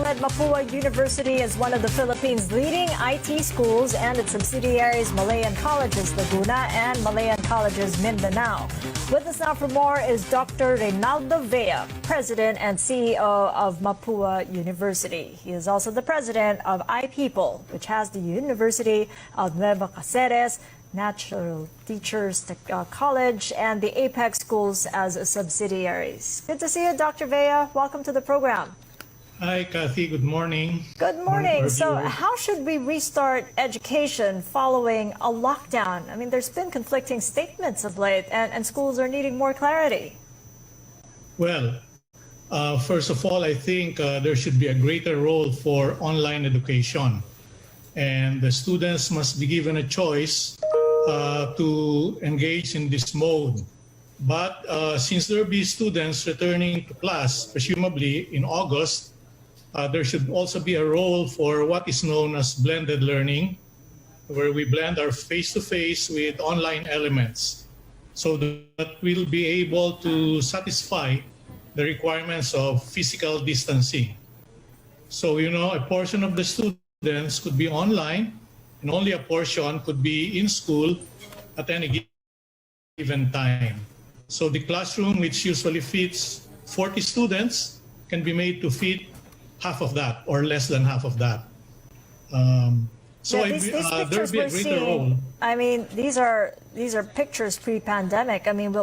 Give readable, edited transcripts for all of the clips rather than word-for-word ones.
nationwide Mapua University is one of the Philippines' leading IT schools and its subsidiaries Malayan Colleges Laguna and Malayan Colleges Mindanao. With us now for more is Dr. Reynaldo Vea, President and CEO of Mapua University. He is also the president of iPeople, which has the University of Nueva Cáceres, Natural Teachers College, and the Apex Schools as subsidiaries. Good to see you, Dr. Vea. Welcome to the program. Hi, Kathy. Good morning. Good morning. So how should we restart education following a lockdown? I mean, there's been conflicting statements of late, and schools are needing more clarity. Well, first of all, I think there should be a greater role for online education. And the students must be given a choice to engage in this mode. But since there will be students returning to class, presumably in August, there should also be a role for what is known as blended learning, where we blend our face-to-face with online elements so that we'll be able to satisfy the requirements of physical distancing. So, a portion of the students could be online, and only a portion could be in school at any given time. So the classroom, which usually fits 40 students, can be made to fit half of that or less than half of that. These pictures be a we're greater role. I mean, these are pictures pre-pandemic. I mean,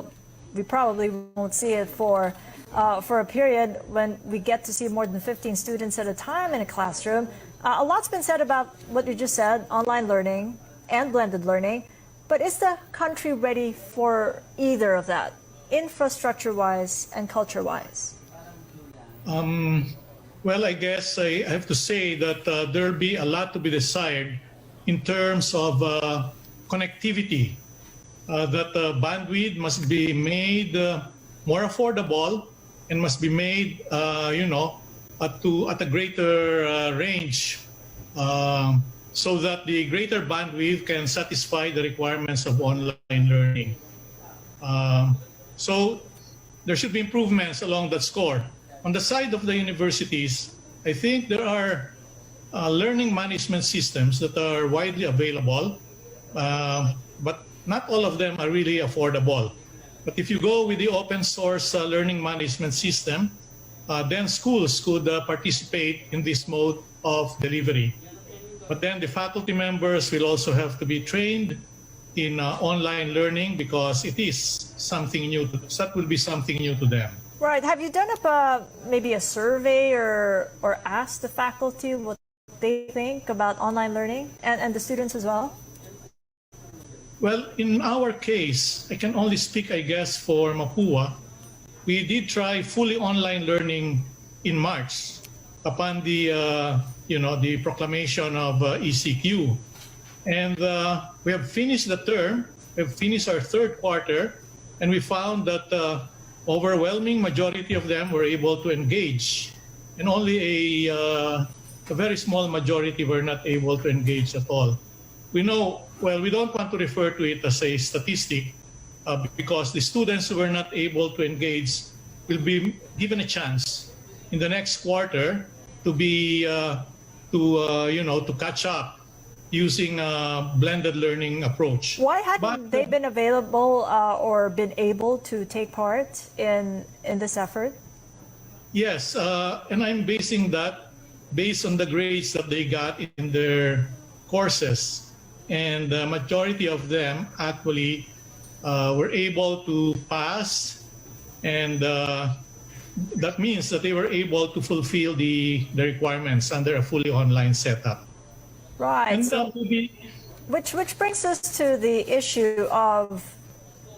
we probably won't see it for a period when we get to see more than 15 students at a time in a classroom. A lot's been said about what you just said, online learning and blended learning. But is the country ready for either of that, infrastructure-wise and culture-wise? Well, I guess I have to say that there'll be a lot to be desired in terms of connectivity, that bandwidth must be made more affordable and must be made, at a greater range, so that the greater bandwidth can satisfy the requirements of online learning. So there should be improvements along that score. On the side of the universities, I think there are learning management systems that are widely available, but not all of them are really affordable. But if you go with the open source learning management system, then schools could participate in this mode of delivery. But then the faculty members will also have to be trained in online learning because it is something new. That will be something new to them. Right. Have you done maybe a survey or asked the faculty what they think about online learning and the students as well? Well, in our case, I can only speak, I guess, for Mapua. We did try fully online learning in March upon the the proclamation of ECQ. And we have finished the term, we have finished our third quarter, and we found that overwhelming majority of them were able to engage, and only a very small majority were not able to engage at all. We know, well, we don't want to refer to it as a statistic because the students who were not able to engage will be given a chance in the next quarter to be to catch up using a blended learning approach. Why hadn't they been available or been able to take part in this effort? Yes, and I'm basing that based on the grades that they got in their courses. And the majority of them actually were able to pass, and that means that they were able to fulfill the requirements under a fully online setup. Right. And so, which brings us to the issue of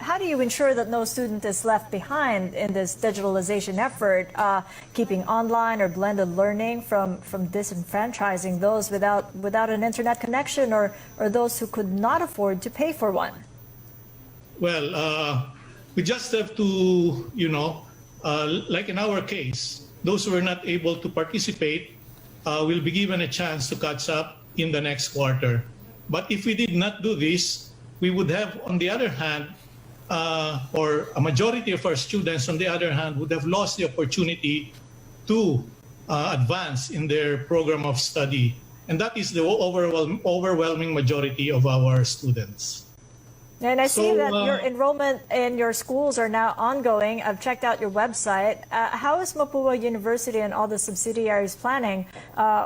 how do you ensure that no student is left behind in this digitalization effort, keeping online or blended learning from disenfranchising those without an internet connection or those who could not afford to pay for one? Well, we just have to, like in our case, those who are not able to participate will be given a chance to catch up in the next quarter. But if we did not do this, we would have, on the other hand, or a majority of our students, on the other hand, would have lost the opportunity to advance in their program of study. And that is the overwhelming majority of our students. And I see So, that your enrollment in your schools are now ongoing. I've checked out your website. How is Mapua University and all the subsidiaries planning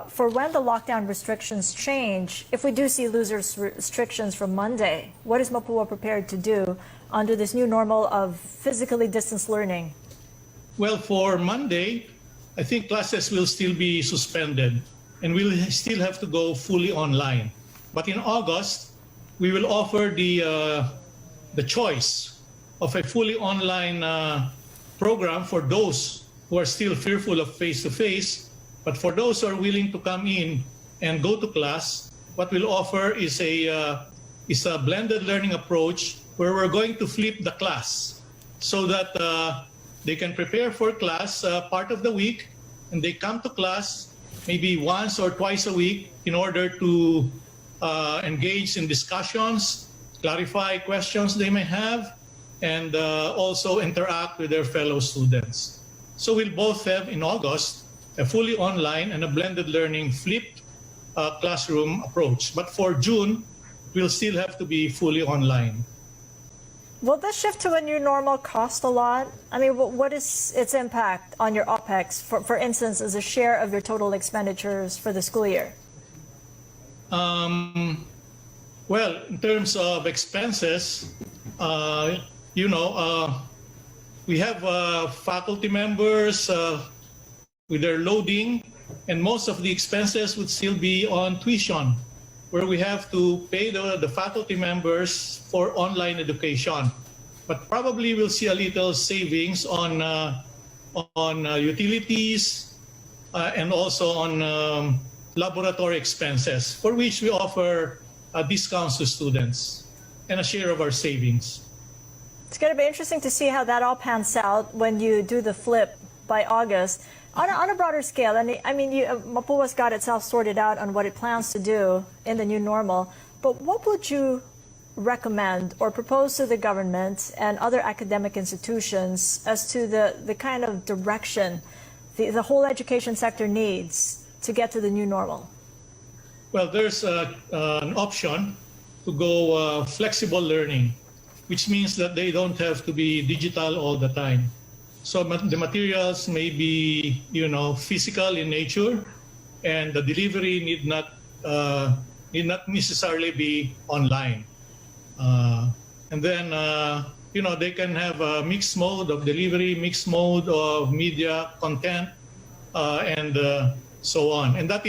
for when the lockdown restrictions change? If we do see looser restrictions from Monday, what is Mapua prepared to do under this new normal of physically distanced learning? well, for Monday, I think classes will still be suspended and we'll still have to go fully online. But in August, we will offer the choice of a fully online program for those who are still fearful of face-to-face. But for those who are willing to come in and go to class, what we'll offer is a blended learning approach where we're going to flip the class so that they can prepare for class part of the week and they come to class maybe once or twice a week in order to engage in discussions, clarify questions they may have, and also interact with their fellow students. So we'll both have in August a fully online and a blended learning flipped classroom approach. But for June, we'll still have to be fully online. Will this shift to a new normal cost a lot? I mean, what is its impact on your OPEX, for instance, as a share of your total expenditures for the school year? Well, in terms of expenses, we have faculty members with their loading, and most of the expenses would still be on tuition, where we have to pay the faculty members for online education. But probably we'll see a little savings on utilities and also on laboratory expenses, for which we offer discounts to students and a share of our savings. It's going to be interesting to see how that all pans out when you do the flip by August. On a broader scale, and I mean, Mapua's got itself sorted out on what it plans to do in the new normal, but what would you recommend or propose to the government and other academic institutions as to the kind of direction the whole education sector needs to get to the new normal? Well, there's an option to go flexible learning, which means that they don't have to be digital all the time. So the materials may be, physical in nature, and the delivery need not necessarily be online. And then, they can have a mixed mode of delivery, mixed mode of media content, and so on. And that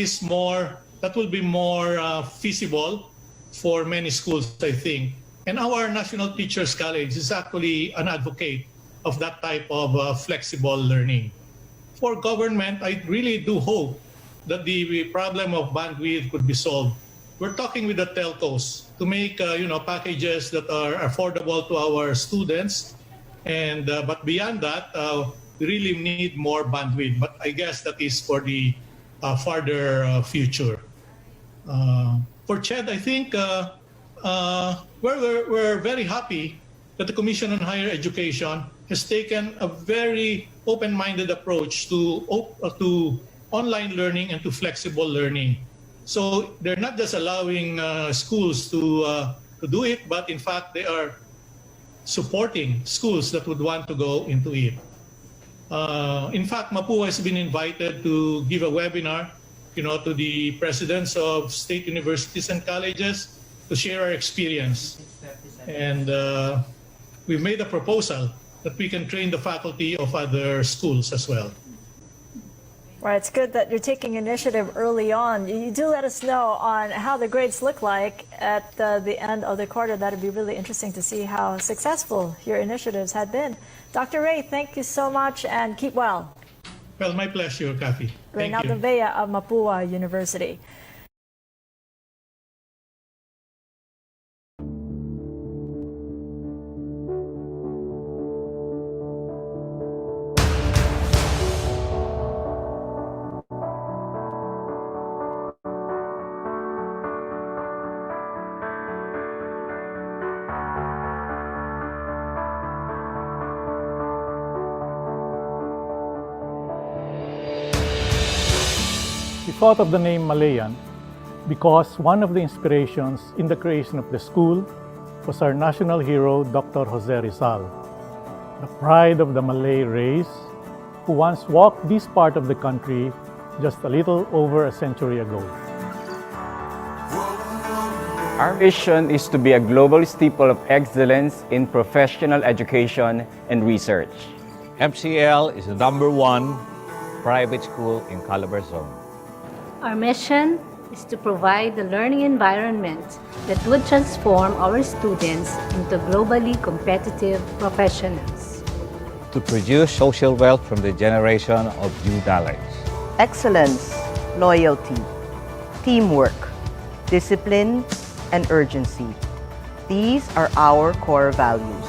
will be more feasible for many schools, I think. And our National Teachers College is actually an advocate of that type of flexible learning. For government, I really do hope that the problem of bandwidth could be solved. We're talking with the telcos to make packages that are affordable to our students, and but beyond that, we really need more bandwidth. But I guess that is for the farther future. For CHED, I think we're very happy that the Commission on Higher Education has taken a very open-minded approach to online learning and to flexible learning. So they're not just allowing schools to do it, but in fact they are supporting schools that would want to go into it. In fact, Mapua has been invited to give a webinar, to the presidents of state universities and colleges to share our experience. And we've made a proposal that we can train the faculty of other schools as well. Right, it's good that you're taking initiative early on. You do let us know on how the grades look like at the end of the quarter. That'd be really interesting to see how successful your initiatives had been. Dr. Ray, thank you so much and keep well. Well, my pleasure, Kathy. Thank you. Reynaldo Vea of Mapua University. thought of the name Malayan because one of the inspirations in the creation of the school was our national hero, Dr. Jose Rizal, the pride of the Malay race, who once walked this part of the country just a little over a century ago. Our vision is to be a global steeple of excellence in professional education and research. MCL is the #1 private school in Calabarzon. Our mission is to provide the learning environment that would transform our students into globally competitive professionals. To produce social wealth from the generation of new talents. Excellence, loyalty, teamwork, discipline, and urgency. These are our core values.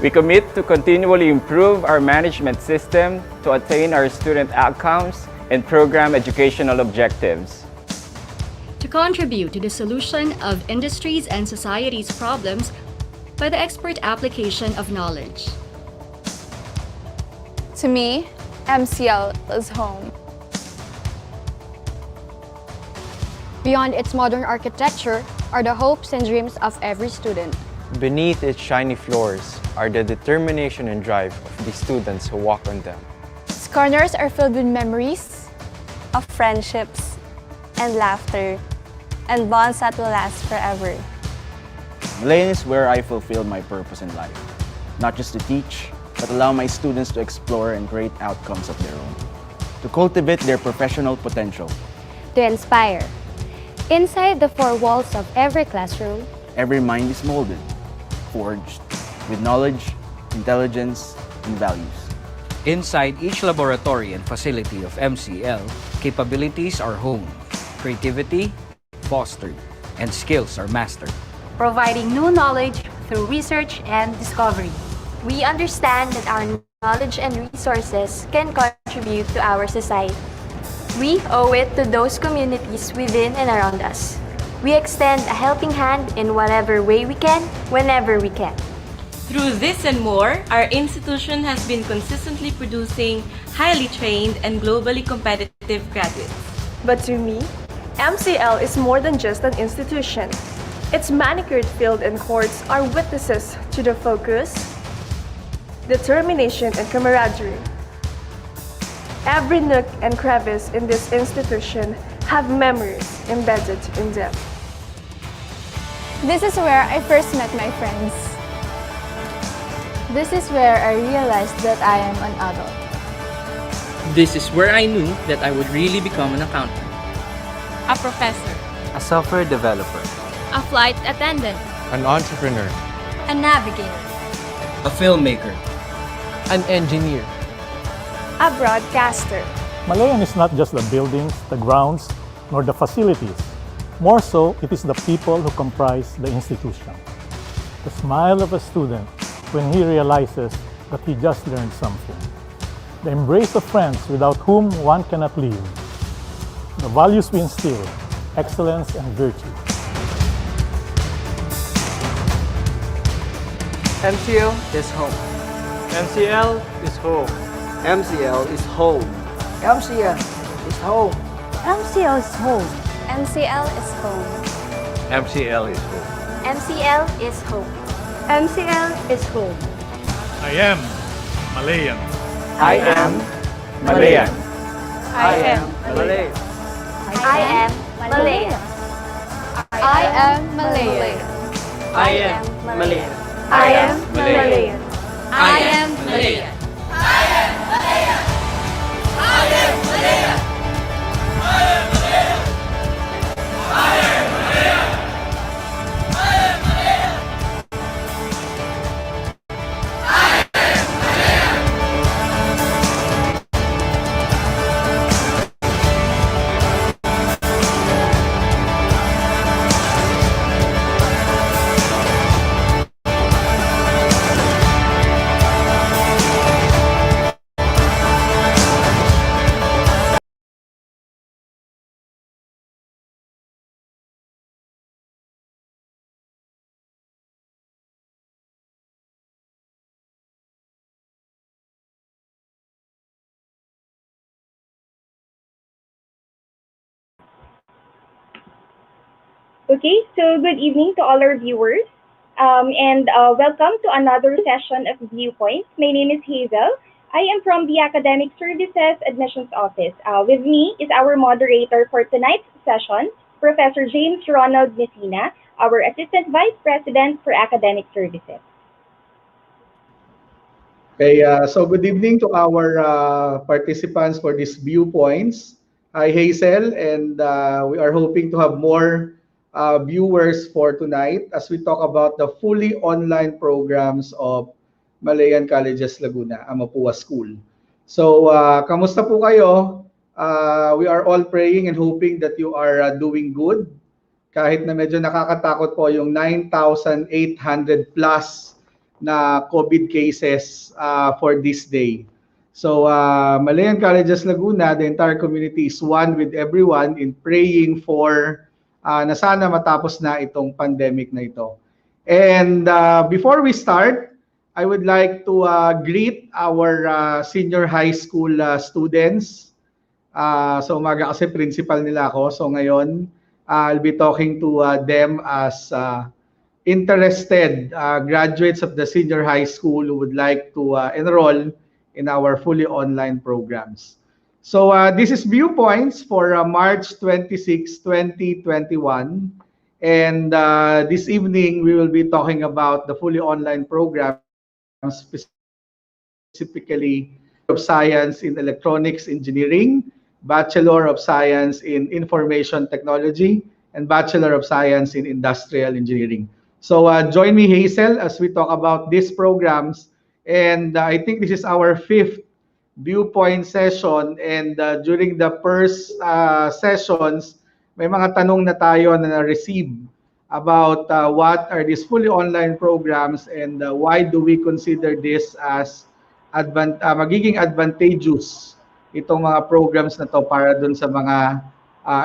We commit to continually improve our management system to attain our student outcomes and program educational objectives. To contribute to the solution of industries and society's problems by the expert application of knowledge. To me, MCL is home. Beyond its modern architecture are the hopes and dreams of every student. Beneath its shiny floors are the determination and drive of the students who walk on them. Its corners are filled with memories of friendships and laughter and bonds that will last forever. Malayan is where I fulfill my purpose in life. Not just to teach, but allow my students to explore and create outcomes of their own. To cultivate their professional potential. To inspire. Inside the four walls of every classroom, every mind is molded, forged with knowledge, intelligence, and values. Inside each laboratory and facility of MCL, capabilities are honed, creativity fostered, and skills are mastered. Providing new knowledge through research and discovery. We understand that our knowledge and resources can contribute to our society. We owe it to those communities within and around us. We extend a helping hand in whatever way we can, whenever we can. Through this and more, our institution has been consistently producing highly trained and globally competitive graduates. But to me, MCL is more than just an institution. Its manicured field and courts are witnesses to the focus, determination, and camaraderie. Every nook and crevice in this institution have memories embedded in them. This is where I first met my friends. This is where I realized that I am an adult. This is where I knew that I would really become an accountant, a professor, a software developer, a flight attendant, an entrepreneur, a navigator, a filmmaker, an engineer, a broadcaster. Malayan is not just the buildings, the grounds, nor the facilities. More so, it is the people who comprise the institution. The smile of a student when he realizes that he just learned something. The embrace of friends without whom one cannot live. The values we instill, excellence and virtue. MCL is home. MCL is home. MCL is home. MCL is home. MCL is home. MCL is home. MCL is home. MCL is home. MCL is home. I am Malayan. I am Malayan. I am Malayan. I am Malayan. I am Malayan. I am Malayan. I am Malayan. I am Malayan. Okay, so good evening to all our viewers, and welcome to another session of Viewpoints. My name is Hazel. I am from the Academic Services Admissions Office. With me is our moderator for tonight's session, Professor James Ronald Messina, our Assistant Vice President for Academic Services. Okay, so good evening to our participants for these viewpoints. Hi, Hazel, and we are hoping to have more viewers for tonight as we talk about the fully online programs of Malayan Colleges Laguna, Amapua School. So, kamusta po kayo? We are all praying and hoping that you are doing good kahit na medyo nakakatakot po yung 9,800 plus na COVID cases for this day. So Malayan Colleges Laguna, the entire community is one with everyone in praying for na sana matapos na itong pandemic na ito. And before we start, I would like to greet our senior high school students. Sa umaga kasi principal nila ako. So ngayon, I'll be talking to them as interested graduates of the senior high school who would like to enroll in our fully online programs. So this is Viewpoints for March 26, 2021. And this evening, we will be talking about the fully online program, specifically of Science in Electronics Engineering, Bachelor of Science in Information Technology, and Bachelor of Science in Industrial Engineering. So join me, Hazel, as we talk about these programs. And I think this is our 5th viewpoint session. And during the first sessions, may mga tanong na tayo na na-receive about what are these fully online programs and why do we consider this as magiging advantageous itong mga programs na to para dun sa mga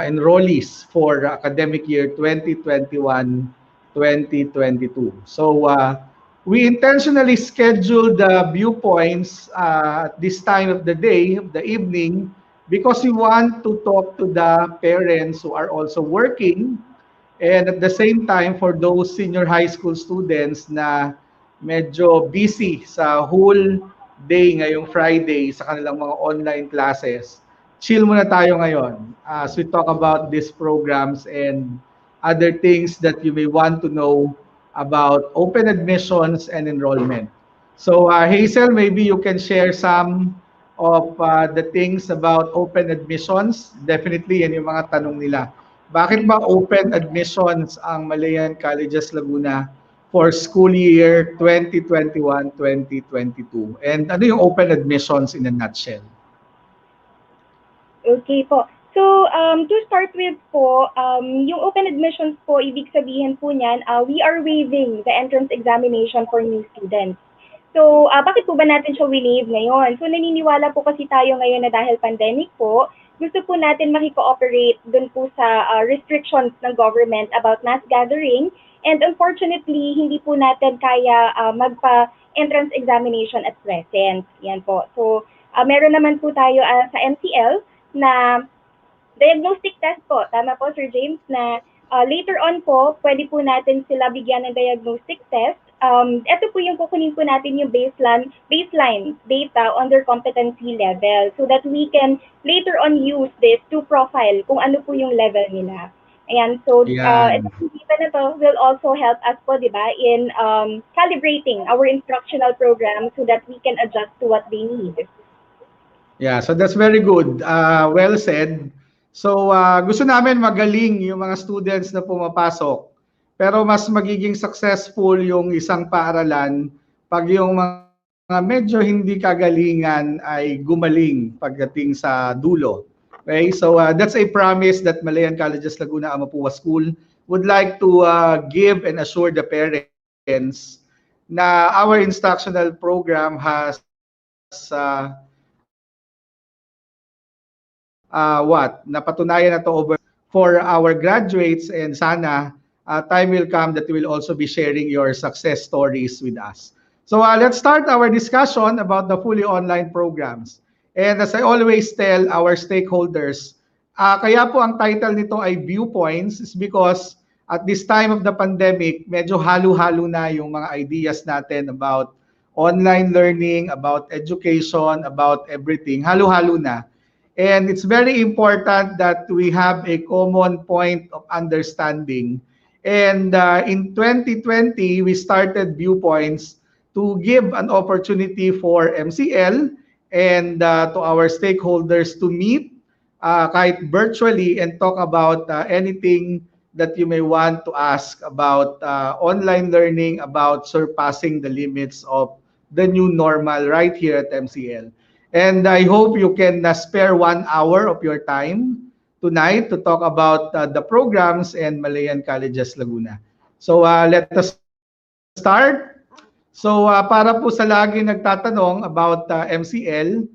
enrollees for academic year 2021-2022. So we intentionally scheduled the viewpoints at this time of the day, the evening, because we want to talk to the parents who are also working, and at the same time for those senior high school students na medyo busy sa whole day ngayong Friday sa kanilang mga online classes. Chill muna tayo ngayon as we talk about these programs and other things that you may want to know about open admissions and enrollment. So Hazel, maybe you can share some of the things about open admissions. Definitely yan yung mga tanong nila. Bakit ba open admissions ang Malayan Colleges Laguna for school year 2021-2022? And ano yung open admissions in a nutshell? Okay po. So, to start with po, yung open admissions po, ibig sabihin po niyan, we are waiving the entrance examination for new students. So, bakit po ba natin siya waive ngayon? So, naniniwala po kasi tayo ngayon na dahil pandemic po, gusto po natin makikooperate dun po sa restrictions ng government about mass gathering. And unfortunately, hindi po natin kaya magpa-entrance examination at present. Yan po. So, meron naman po tayo sa MCL na diagnostic test po. Tama po, Sir James, na later on po, pwede po natin sila bigyan ng diagnostic test. Ito po yung kukunin po natin yung baseline data on their competency level so that we can later on use this to profile kung ano po yung level nila. Ayan, so itong data na to will also help us po, di ba, in calibrating our instructional program so that we can adjust to what they need. Yeah, so that's very good. Well said. So gusto namin magaling yung mga students na pumapasok. Pero mas magiging successful yung isang paaralan pag yung mga medyo hindi kagalingan ay gumaling pagdating sa dulo. Okay? So that's a promise that Malayan Colleges Laguna Amapua School would like to give and assure the parents na our instructional program has napatunayan na to over for our graduates, and sana time will come that we will also be sharing your success stories with us. So let's start our discussion about the fully online programs. And as I always tell our stakeholders, kaya po ang title nito ay Viewpoints is because at this time of the pandemic, medyo halo-halo na yung mga ideas natin about online learning, about education, about everything. Halo-halo na. And it's very important that we have a common point of understanding. And in 2020, we started Viewpoints to give an opportunity for MCL and to our stakeholders to meet kahit virtually and talk about anything that you may want to ask about online learning, about surpassing the limits of the new normal right here at MCL. And I hope you can spare 1 hour of your time tonight to talk about the programs in Malayan Colleges Laguna. So let us start. So para po sa lagi nagtatanong about MCL,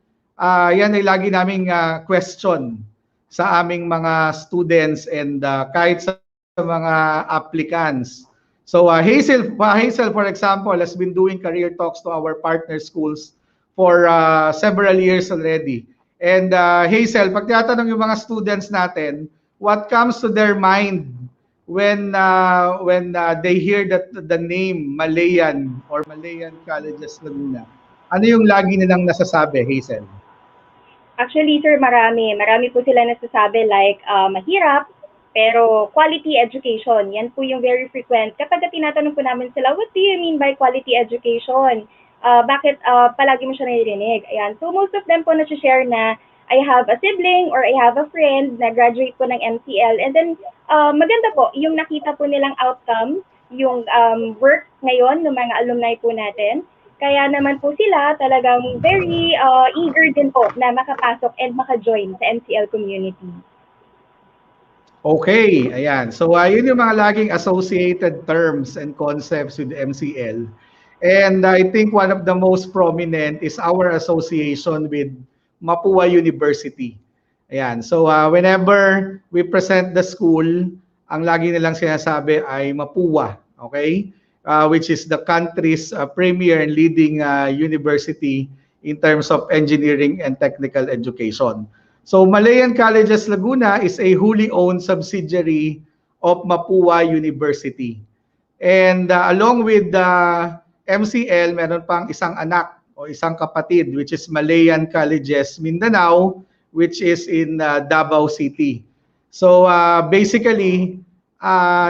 yan ay lagi naming question sa aming mga students and kahit sa mga applicants. So Hazel, for example, has been doing career talks to our partner schools for several years already. And Hazel, pag tinatanong yung mga students natin, what comes to their mind when they hear that the name Malayan or Malayan Colleges Laguna? Ano yung lagi nilang nasasabi, Hazel? Actually, sir, marami. Marami po sila nasasabi like mahirap, pero quality education. Yan po yung very frequent. Kapag tinatanong po namin sila, what do you mean by quality education? Bakit palagi mo siya naririnig? Ayan. So most of them po na-share na I have a sibling or I have a friend na graduate po ng MCL. And then maganda po yung nakita po nilang outcome, yung work ngayon ng mga alumni po natin. Kaya naman po sila talagang very eager din po na makapasok and maka-join sa MCL community. Okay, ayan. So yun yung mga laging associated terms and concepts with MCL. And I think one of the most prominent is our association with Mapua University. Ayan. So whenever we present the school, ang lagi nilang sinasabi ay Mapua, okay? Which is the country's premier and leading university in terms of engineering and technical education. So Malayan Colleges Laguna is a wholly owned subsidiary of Mapua University. And along with the MCL, meron pang isang anak o isang kapatid which is Malayan Colleges Mindanao, which is in Davao City. So basically,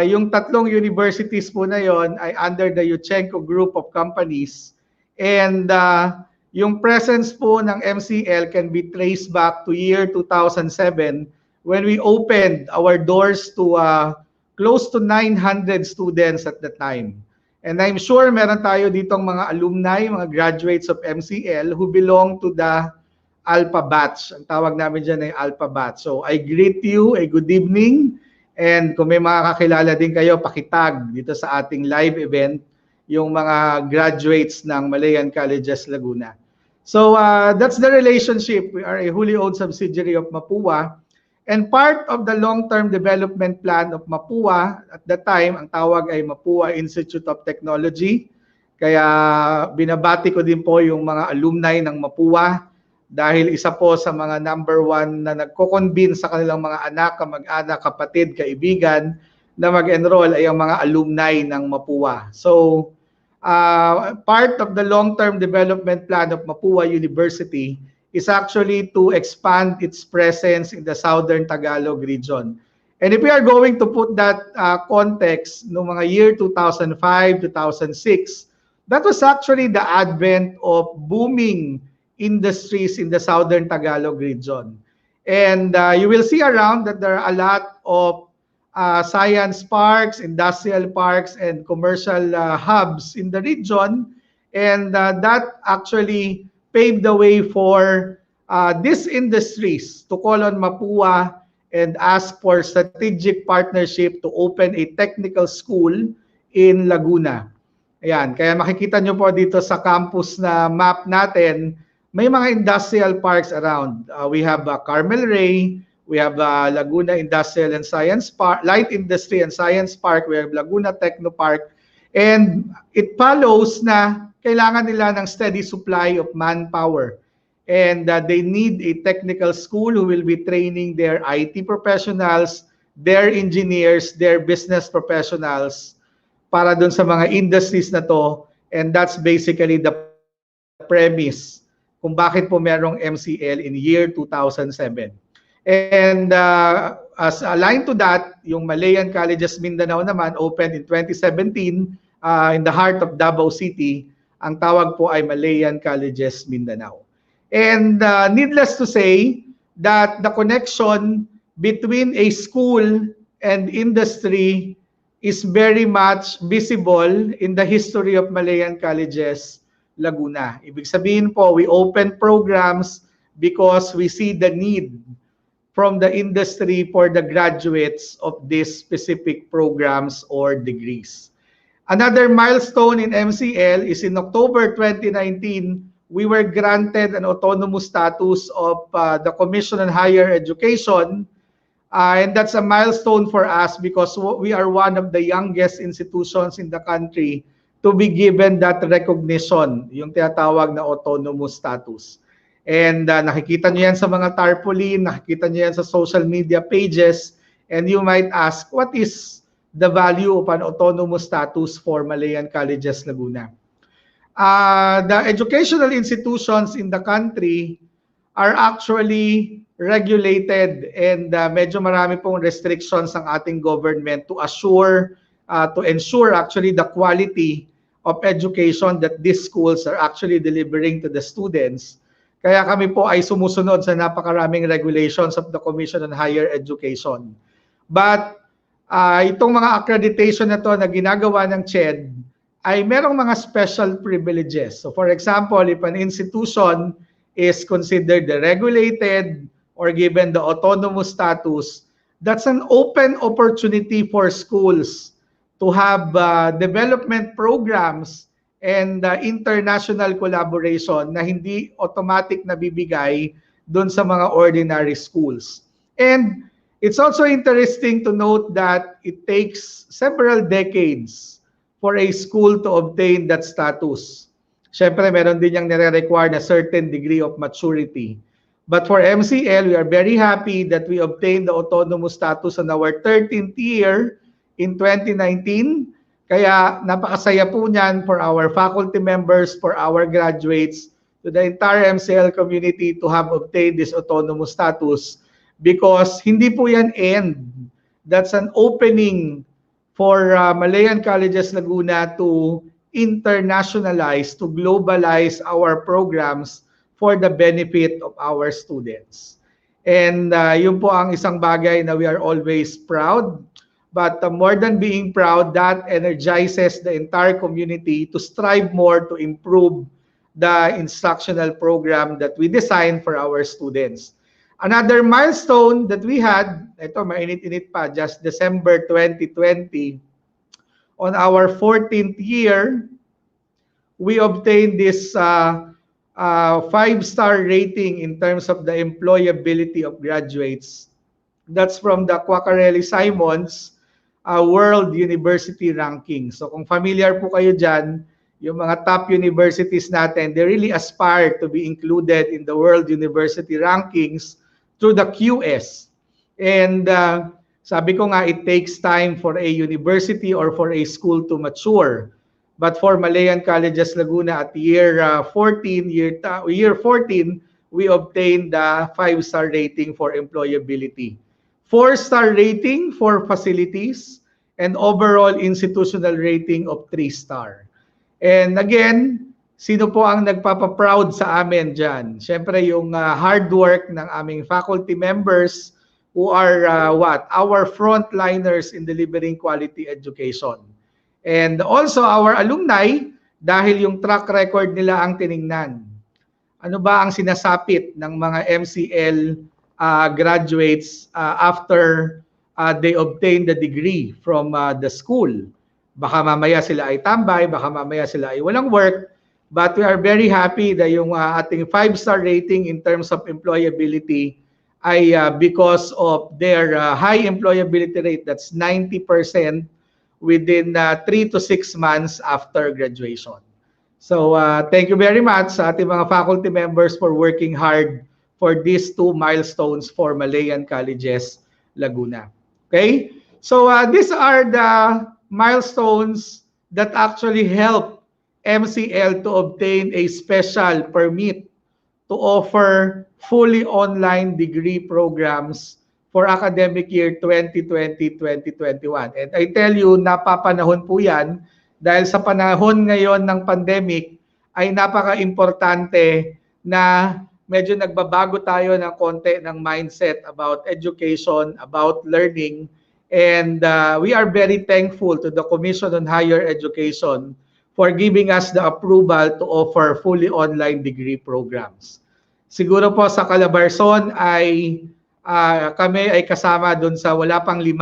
yung tatlong universities po na yon ay under the Yuchenko Group of Companies. And yung presence po ng MCL can be traced back to year 2007 when we opened our doors to close to 900 students at the time. And I'm sure meron tayo ditong mga alumni, mga graduates of MCL who belong to the Alpha Batch. Ang tawag namin dyan ay Alpha Batch. So I greet you, a good evening. And kung may mga kakilala din kayo, pakitag dito sa ating live event, yung mga graduates ng Malayan Colleges Laguna. So that's the relationship. We are a wholly owned subsidiary of Mapua. And part of the long-term development plan of Mapua, at the time, ang tawag ay Mapua Institute of Technology. Kaya binabati ko din po yung mga alumni ng Mapua dahil isa po sa mga number one na nagko-convince sa kanilang mga anak, kamag-anak, kapatid, kaibigan na mag-enroll ay ang mga alumni ng Mapua. So, part of the long-term development plan of Mapua University is actually to expand its presence in the Southern Tagalog region. And if we are going to put that context, no mga year 2005, 2006, that was actually the advent of booming industries in the Southern Tagalog region. And you will see around that there are a lot of science parks, industrial parks, and commercial hubs in the region. And that actually paved the way for these industries to call on Mapua and ask for strategic partnership to open a technical school in Laguna. Ayan, kaya makikita nyo po dito sa campus na map natin, may mga industrial parks around. We have Carmel Ray, we have Laguna Industrial and Science Park, Light Industry and Science Park, we have Laguna Techno Park, and it follows na kailangan nila ng steady supply of manpower. And they need a technical school who will be training their IT professionals, their engineers, their business professionals para dun sa mga industries na to. And that's basically the premise kung bakit po merong MCL in year 2007. And as aligned to that, yung Malayan Colleges Mindanao naman opened in 2017 in the heart of Davao City. Ang tawag po ay Malayan Colleges Mindanao. And needless to say that the connection between a school and industry is very much visible in the history of Malayan Colleges Laguna. Ibig sabihin po, we open programs because we see the need from the industry for the graduates of these specific programs or degrees. Another milestone in MCL is in October 2019, we were granted an autonomous status of the Commission on Higher Education. And that's a milestone for us because we are one of the youngest institutions in the country to be given that recognition, yung tinatawag na autonomous status. And nakikita nyo yan sa mga tarpaulin, nakikita nyo yan sa social media pages, and you might ask, what is the value of an autonomous status for Malayan Colleges Laguna? The educational institutions in the country are actually regulated and medyo marami pong restrictions ang ating government to ensure actually the quality of education that these schools are actually delivering to the students. Kaya kami po ay sumusunod sa napakaraming regulations of the Commission on Higher Education. But itong mga accreditation na to na ginagawa ng CHED ay merong mga special privileges. So for example, if an institution is considered regulated or given the autonomous status, that's an open opportunity for schools to have development programs and international collaboration na hindi automatic na bibigay doon sa mga ordinary schools. And it's also interesting to note that it takes several decades for a school to obtain that status. Siyempre, meron din yung nire-require na certain degree of maturity. But for MCL, we are very happy that we obtained the autonomous status on our 13th year in 2019. Kaya napakasaya po niyan for our faculty members, for our graduates, to the entire MCL community to have obtained this autonomous status because hindi po yan end. That's an opening for Malayan Colleges Laguna to internationalize, to globalize our programs for the benefit of our students. And yun po ang isang bagay na we are always proud. But more than being proud, that energizes the entire community to strive more to improve the instructional program that we designed for our students. Another milestone that we had, ito mainit-init pa, just December 2020, on our 14th year, we obtained this 5-star rating in terms of the employability of graduates. That's from the Quaccarelli-Simons World University Ranking. So kung familiar po kayo dyan, yung mga top universities natin, they really aspire to be included in the World University Rankings through the QS. And sabi ko nga, it takes time for a university or for a school to mature. But for Malayan Colleges Laguna at year 14, we obtained the 5-star rating for employability. 4-star rating for facilities, and overall institutional rating of 3-star. And again, sino po ang nagpapaproud sa amin dyan? Siyempre yung hard work ng aming faculty members who are our frontliners in delivering quality education. And also our alumni, dahil yung track record nila ang tiningnan. Ano ba ang sinasapit ng mga MCL graduates after they obtain the degree from the school? Baka mamaya sila ay tambay, baka mamaya sila ay walang work. But we are very happy that yung ating 5-star rating in terms of employability ay because of their high employability rate, that's 90% within 3 to 6 months after graduation. So thank you very much sa ating mga faculty members for working hard for these 2 milestones for Malayan Colleges Laguna. Okay? So these are the milestones that actually help MCL to obtain a special permit to offer fully online degree programs for academic year 2020-2021. And I tell you, napapanahon po yan dahil sa panahon ngayon ng pandemic ay napaka-importante na medyo nagbabago tayo ng konti ng mindset about education, about learning. And we are very thankful to the Commission on Higher Education for giving us the approval to offer fully online degree programs. Siguro po sa Calabarzon ay kami ay kasama doon sa wala pang 5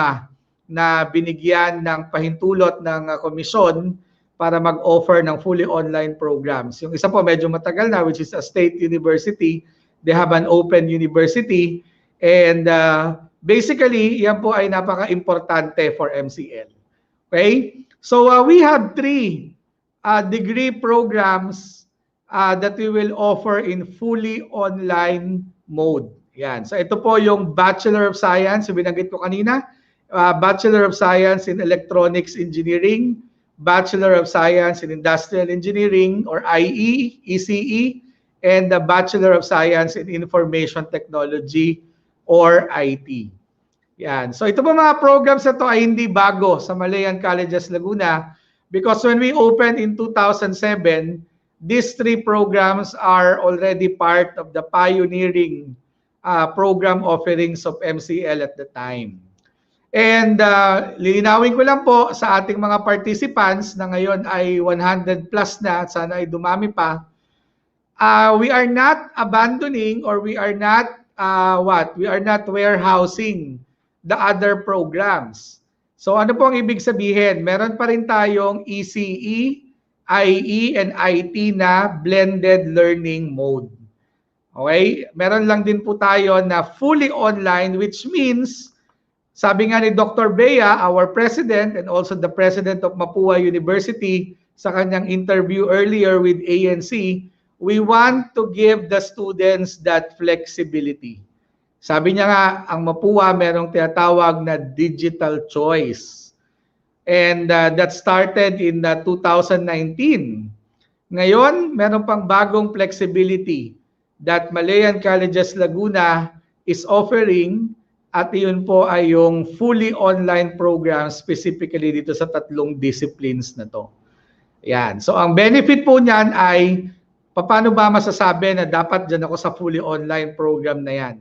na binigyan ng pahintulot ng komisyon para mag-offer ng fully online programs. Yung isa po medyo matagal na, which is a state university. They have an open university and basically yan po ay napaka-importante for MCL. Okay? So we have 3 degree programs that we will offer in fully online mode. Yan. So ito po yung Bachelor of Science, yung binanggit ko kanina, Bachelor of Science in Electronics Engineering, Bachelor of Science in Industrial Engineering or IE, ECE, and the Bachelor of Science in Information Technology or IT. Yan. So ito po mga programs na to ay hindi bago sa Malayan Colleges Laguna because when we opened in 2007, these 3 programs are already part of the pioneering program offerings of MCL at the time. And lilinawin ko lang po sa ating mga participants na ngayon ay 100 plus na at sana ay dumami pa. We are not abandoning or we are not We are not warehousing the other programs. So ano pong ibig sabihin? Meron pa rin tayong ECE, IE, and IT na blended learning mode. Okay? Meron lang din po tayo na fully online, which means sabi nga ni Dr. Bea, our president and also the president of Mapua University sa kanyang interview earlier with ANC, we want to give the students that flexibility. Sabi niya nga, ang Mapua merong tinatawag na digital choice. And that started in 2019. Ngayon, meron pang bagong flexibility that Malayan Colleges Laguna is offering. At iyon po ay yung fully online program specifically dito sa 3 disciplines na to. Yan. So ang benefit po niyan ay paano ba masasabi na dapat dyan ako sa fully online program na yan?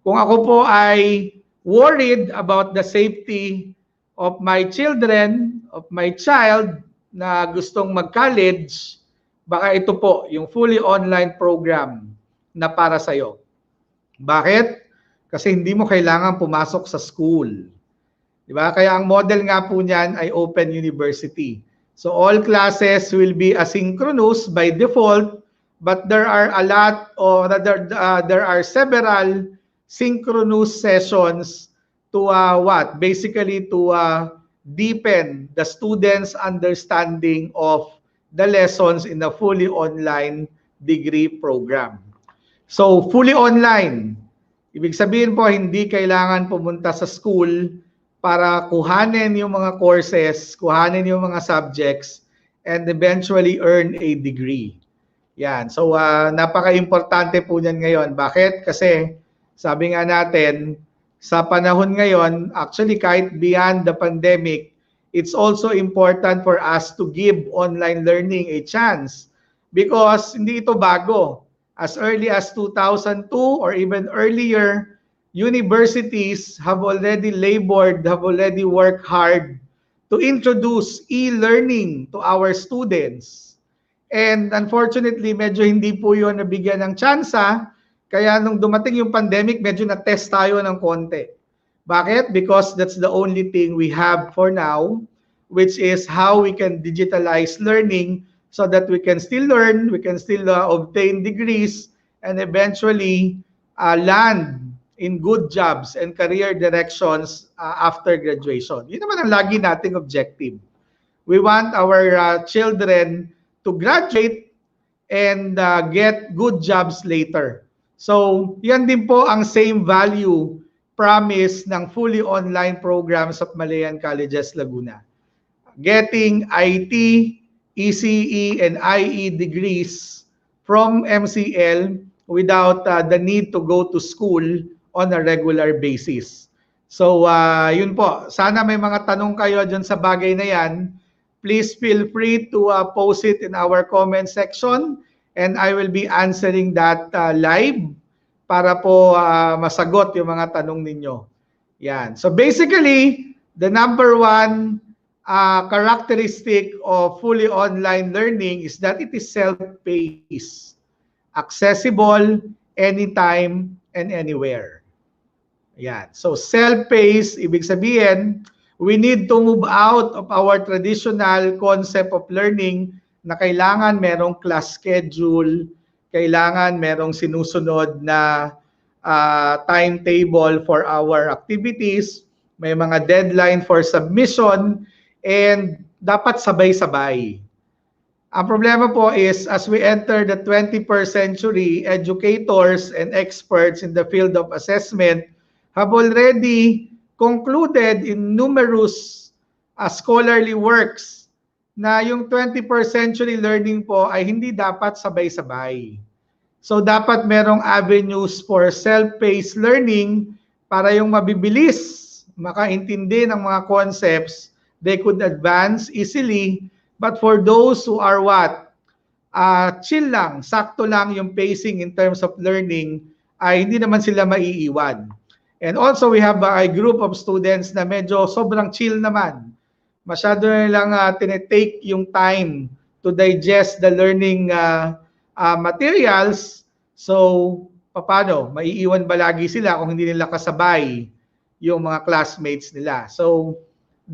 Kung ako po ay worried about the safety of my children, of my child na gustong mag-college, baka ito po yung fully online program na para sa'yo. Bakit? Kasi hindi mo kailangan pumasok sa school. Di ba? Kaya ang model nga po niyan ay open university. So all classes will be asynchronous by default, but there are a lot or rather there are several synchronous sessions to basically to deepen the students' understanding of the lessons in the fully online degree program. So fully online. Ibig sabihin po, hindi kailangan pumunta sa school para kuhanin yung mga courses, kuhanin yung mga subjects, and eventually earn a degree. Yan. So, napaka-importante po niyan ngayon. Bakit? Kasi, sabi nga natin, sa panahon ngayon, actually kahit beyond the pandemic, it's also important for us to give online learning a chance. Because hindi ito bago. As early as 2002 or even earlier, universities have already labored, have already worked hard to introduce e-learning to our students. And unfortunately, medyo hindi po yun nabigyan ng tsansa. Kaya nung dumating yung pandemic, medyo na-test tayo ng konti. Bakit? Because that's the only thing we have for now, which is how we can digitalize learning so that we can still learn, we can still obtain degrees, and eventually land in good jobs and career directions after graduation. Yun naman ang lagi nating objective. We want our children to graduate and get good jobs later. So, yan din po ang same value promise ng fully online programs of Malayan Colleges Laguna. Getting IT, ECE, and IE degrees from MCL without the need to go to school on a regular basis. So, yun po. Sana may mga tanong kayo dyan sa bagay na yan. Please feel free to post it in our comment section and I will be answering that live para po masagot yung mga tanong ninyo. Yan. So basically, the number one characteristic of fully online learning is that it is self-paced, accessible anytime and anywhere. Yan. So self-paced, ibig sabihin, we need to move out of our traditional concept of learning na kailangan merong class schedule, kailangan merong sinusunod na timetable for our activities, may mga deadline for submission, and dapat sabay-sabay. Ang problema po is, as we enter the 21st century, educators and experts in the field of assessment have already concluded in numerous scholarly works na yung 21st century learning po ay hindi dapat sabay-sabay. So dapat merong avenues for self-paced learning para yung mabibilis, makaintindi ng mga concepts, they could advance easily. But for those who are chill lang, sakto lang yung pacing in terms of learning, ay hindi naman sila maiiwan. And also we have a group of students na medyo sobrang chill naman. Masyado nilang tinetake yung time to digest the learning materials. So, paano? Maiiwan ba lagi sila kung hindi nila kasabay yung mga classmates nila? So,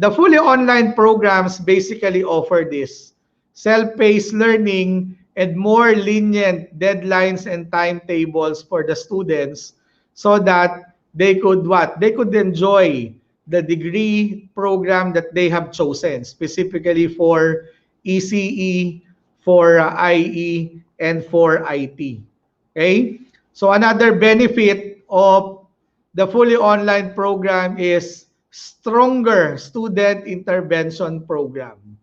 the fully online programs basically offer this self-paced learning and more lenient deadlines and timetables for the students so that they could They could enjoy the degree program that they have chosen, specifically for ECE, for IE, and for IT. Okay? So another benefit of the fully online program is stronger student intervention program.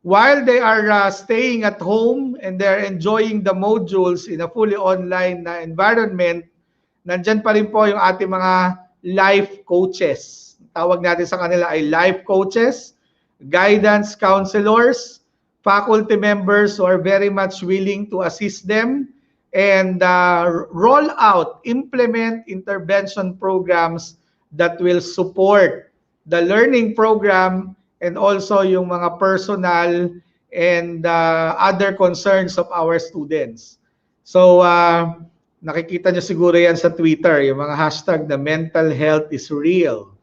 While they are staying at home and they're enjoying the modules in a fully online environment, nandyan pa rin po yung ating mga life coaches. Tawag natin sa kanila ay life coaches, guidance counselors, faculty members who are very much willing to assist them and roll out, implement intervention programs that will support the learning program and also yung mga personal and other concerns of our students. So, nakikita nyo siguro yan sa Twitter, yung mga hashtag na mental health is real.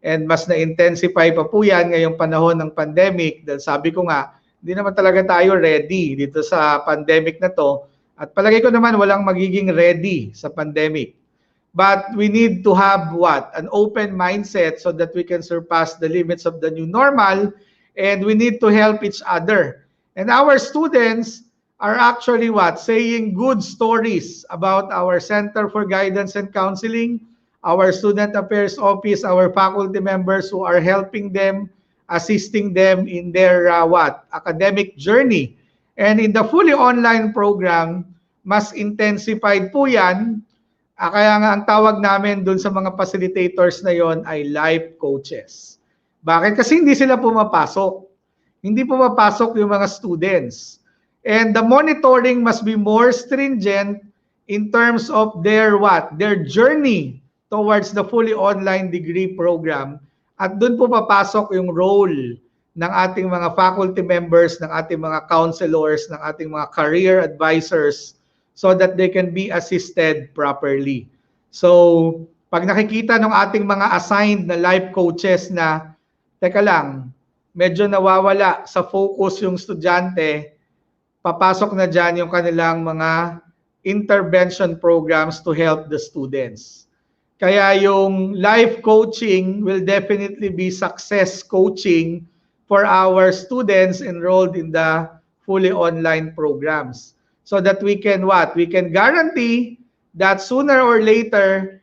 And mas na-intensify pa po yan ngayong panahon ng pandemic dahil sabi ko nga, hindi naman talaga tayo ready dito sa pandemic na to. At palagay ko naman walang magiging ready sa pandemic. But we need to have an open mindset so that we can surpass the limits of the new normal, and we need to help each other. And our students are actually saying good stories about our Center for Guidance and Counseling, our Student Affairs Office, our faculty members who are helping them, assisting them in their academic journey. And in the fully online program, mas intensified po yan. Kaya nga ang tawag namin dun sa mga facilitators na yon ay life coaches. Bakit? Kasi hindi sila pumapasok. Hindi pumapasok yung mga students. And the monitoring must be more stringent in terms of their journey towards the fully online degree program. At dun po papasok yung role ng ating mga faculty members, ng ating mga counselors, ng ating mga career advisors so that they can be assisted properly. So, pag nakikita ng ating mga assigned na life coaches na, teka lang, medyo nawawala sa focus yung estudyante, papasok na dyan yung kanilang mga intervention programs to help the students. Kaya yung life coaching will definitely be success coaching for our students enrolled in the fully online programs. So that we can We can guarantee that sooner or later,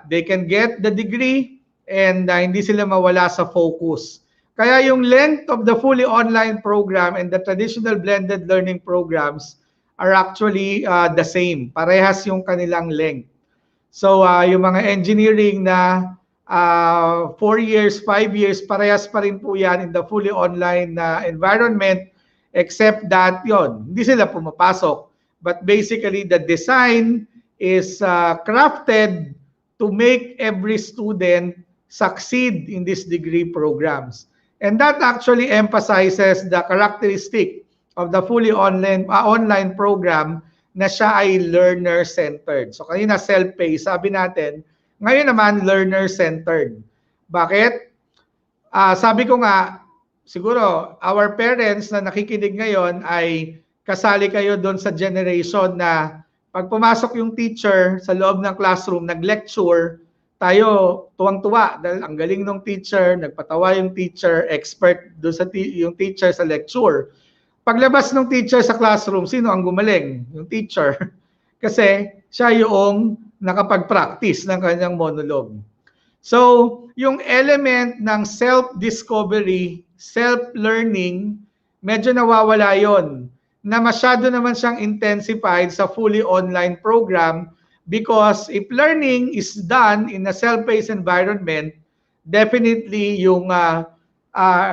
they can get the degree and hindi sila mawala sa focus. Kaya yung length of the fully online program and the traditional blended learning programs are actually the same. Parehas yung kanilang length. So yung mga engineering na 4 years, 5 years, parehas pa rin po yan in the fully online environment, except that hindi sila pumapasok. But basically, the design is crafted to make every student succeed in these degree programs. And that actually emphasizes the characteristic of the fully online program na siya ay learner-centered. So kanina self-paced, sabi natin, ngayon naman learner-centered. Bakit? Sabi ko nga, siguro our parents na nakikinig ngayon ay kasali kayo doon sa generation na pag pumasok yung teacher sa loob ng classroom, nag-lecture, tayo tuwang-tuwa dahil ang galing ng teacher, nagpatawa yung teacher, expert doon sa yung teacher sa lecture. Paglabas ng teacher sa classroom, sino ang gumaling? Yung teacher. Kasi siya yung nakapag-practice ng kanyang monologue. So, yung element ng self-discovery, self-learning, medyo nawawala yon, na masyado naman siyang intensified sa fully online program because if learning is done in a self-paced environment, definitely yung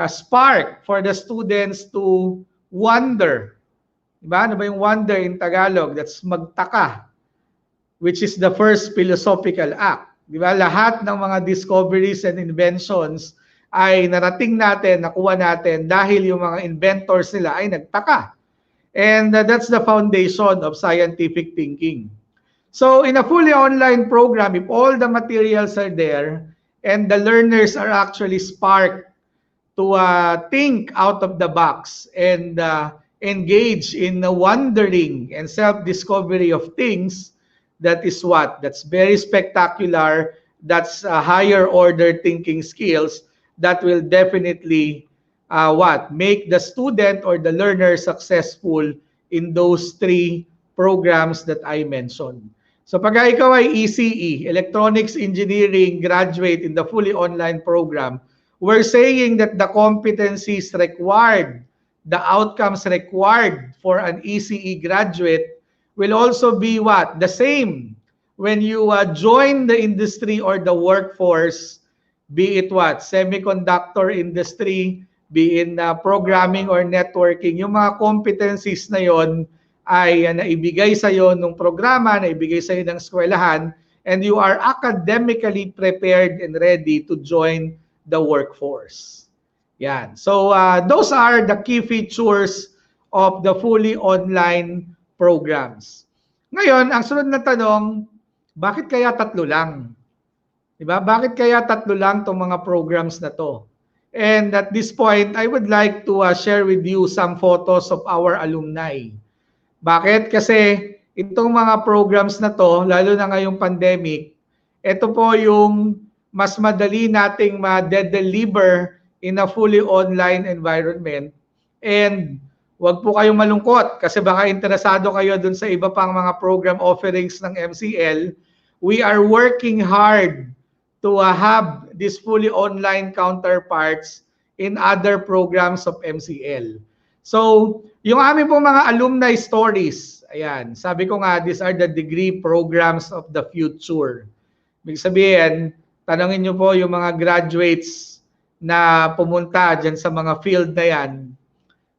spark for the students to wonder. Diba? Ano ba yung wonder in Tagalog? That's magtaka, which is the first philosophical act. Diba? Lahat ng mga discoveries and inventions ay narating natin, nakuha natin dahil yung mga inventors nila ay nagtaka. And that's the foundation of scientific thinking. So in a fully online program, if all the materials are there and the learners are actually sparked to think out of the box and engage in the wondering and self-discovery of things, that is what? That's very spectacular. That's higher order thinking skills that will definitely make the student or the learner successful in those 3 programs that I mentioned. So pag ikaw ay ECE, Electronics Engineering graduate in the fully online program, we're saying that the competencies required, the outcomes required for an ECE graduate will also be what? The same when you join the industry or the workforce, be it what? Semiconductor industry, be in programming or networking, yung mga competencies na yon ay naibigay sa iyo ng programa, naibigay sa iyo ng eskwelahan, and you are academically prepared and ready to join the workforce. Yan. So those are the key features of the fully online programs. Ngayon, ang sunod na tanong, bakit kaya 3 lang? Diba? Bakit kaya 3 lang itong mga programs na to? And at this point, I would like to share with you some photos of our alumni. Bakit? Kasi itong mga programs na to, lalo na ngayong pandemic, ito po yung mas madali nating ma-deliver in a fully online environment. And wag po kayong malungkot kasi baka interesado kayo dun sa iba pang mga program offerings ng MCL. We are working hard to have these fully online counterparts in other programs of MCL. So, yung aming po mga alumni stories, ayan, sabi ko nga, these are the degree programs of the future. Ibig sabihin, tanongin nyo po yung mga graduates na pumunta dyan sa mga field na yan.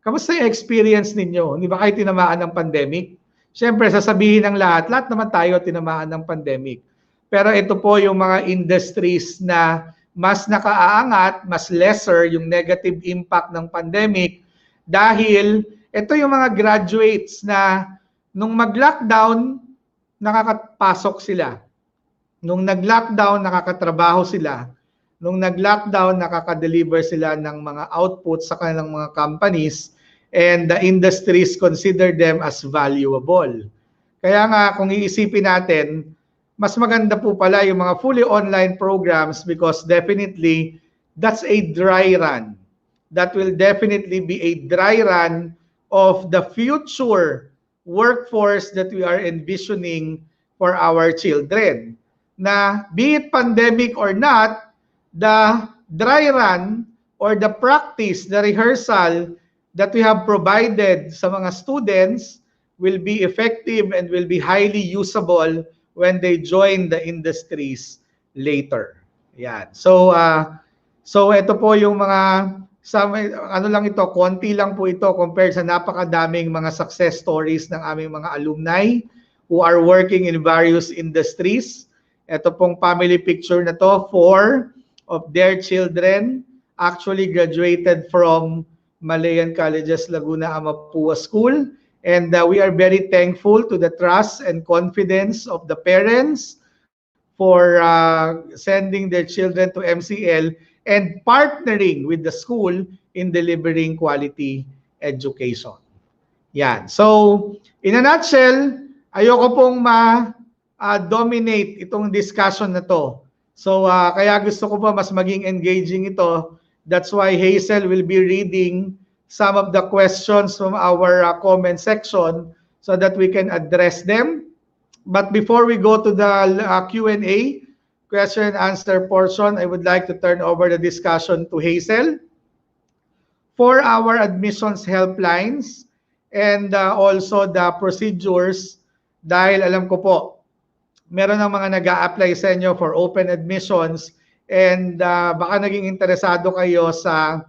Kamusta yung experience ninyo? Hindi ba kayo tinamaan ng pandemic? Siyempre, sasabihin ng lahat naman tayo tinamaan ng pandemic. Pero ito po yung mga industries na mas nakaaangat, mas lesser yung negative impact ng pandemic dahil ito yung mga graduates na nung mag-lockdown, nakakapasok sila. Nung nag-lockdown, nakakatrabaho sila. Nung nag-lockdown, nakaka-deliver sila ng mga output sa kanilang mga companies and the industries consider them as valuable. Kaya nga, kung iisipin natin, mas maganda po pala yung mga fully online programs because definitely that's a dry run. That will definitely be a dry run of the future workforce that we are envisioning for our children. na be it pandemic or not, the dry run or the practice, the rehearsal that we have provided sa mga students will be effective and will be highly usable when they join the industries later. Yan. So ito po yung mga ano lang ito, konti lang po ito compared sa napakadaming mga success stories ng aming mga alumni who are working in various industries. Ito pong family picture na to, 4 of their children actually graduated from Malayan Colleges Laguna Amapua School. And we are very thankful to the trust and confidence of the parents for sending their children to MCL and partnering with the school in delivering quality education. Yan. So, in a nutshell, ayoko pong dominate itong discussion na to. So, kaya gusto ko pa mas maging engaging ito. That's why Hazel will be reading some of the questions from our comment section so that we can address them. But before we go to the Q&A, question and answer portion, I would like to turn over the discussion to Hazel for our admissions helplines and also the procedures, dahil alam ko po, meron ng mga nag-a-apply sa inyo for open admissions and baka naging interesado kayo sa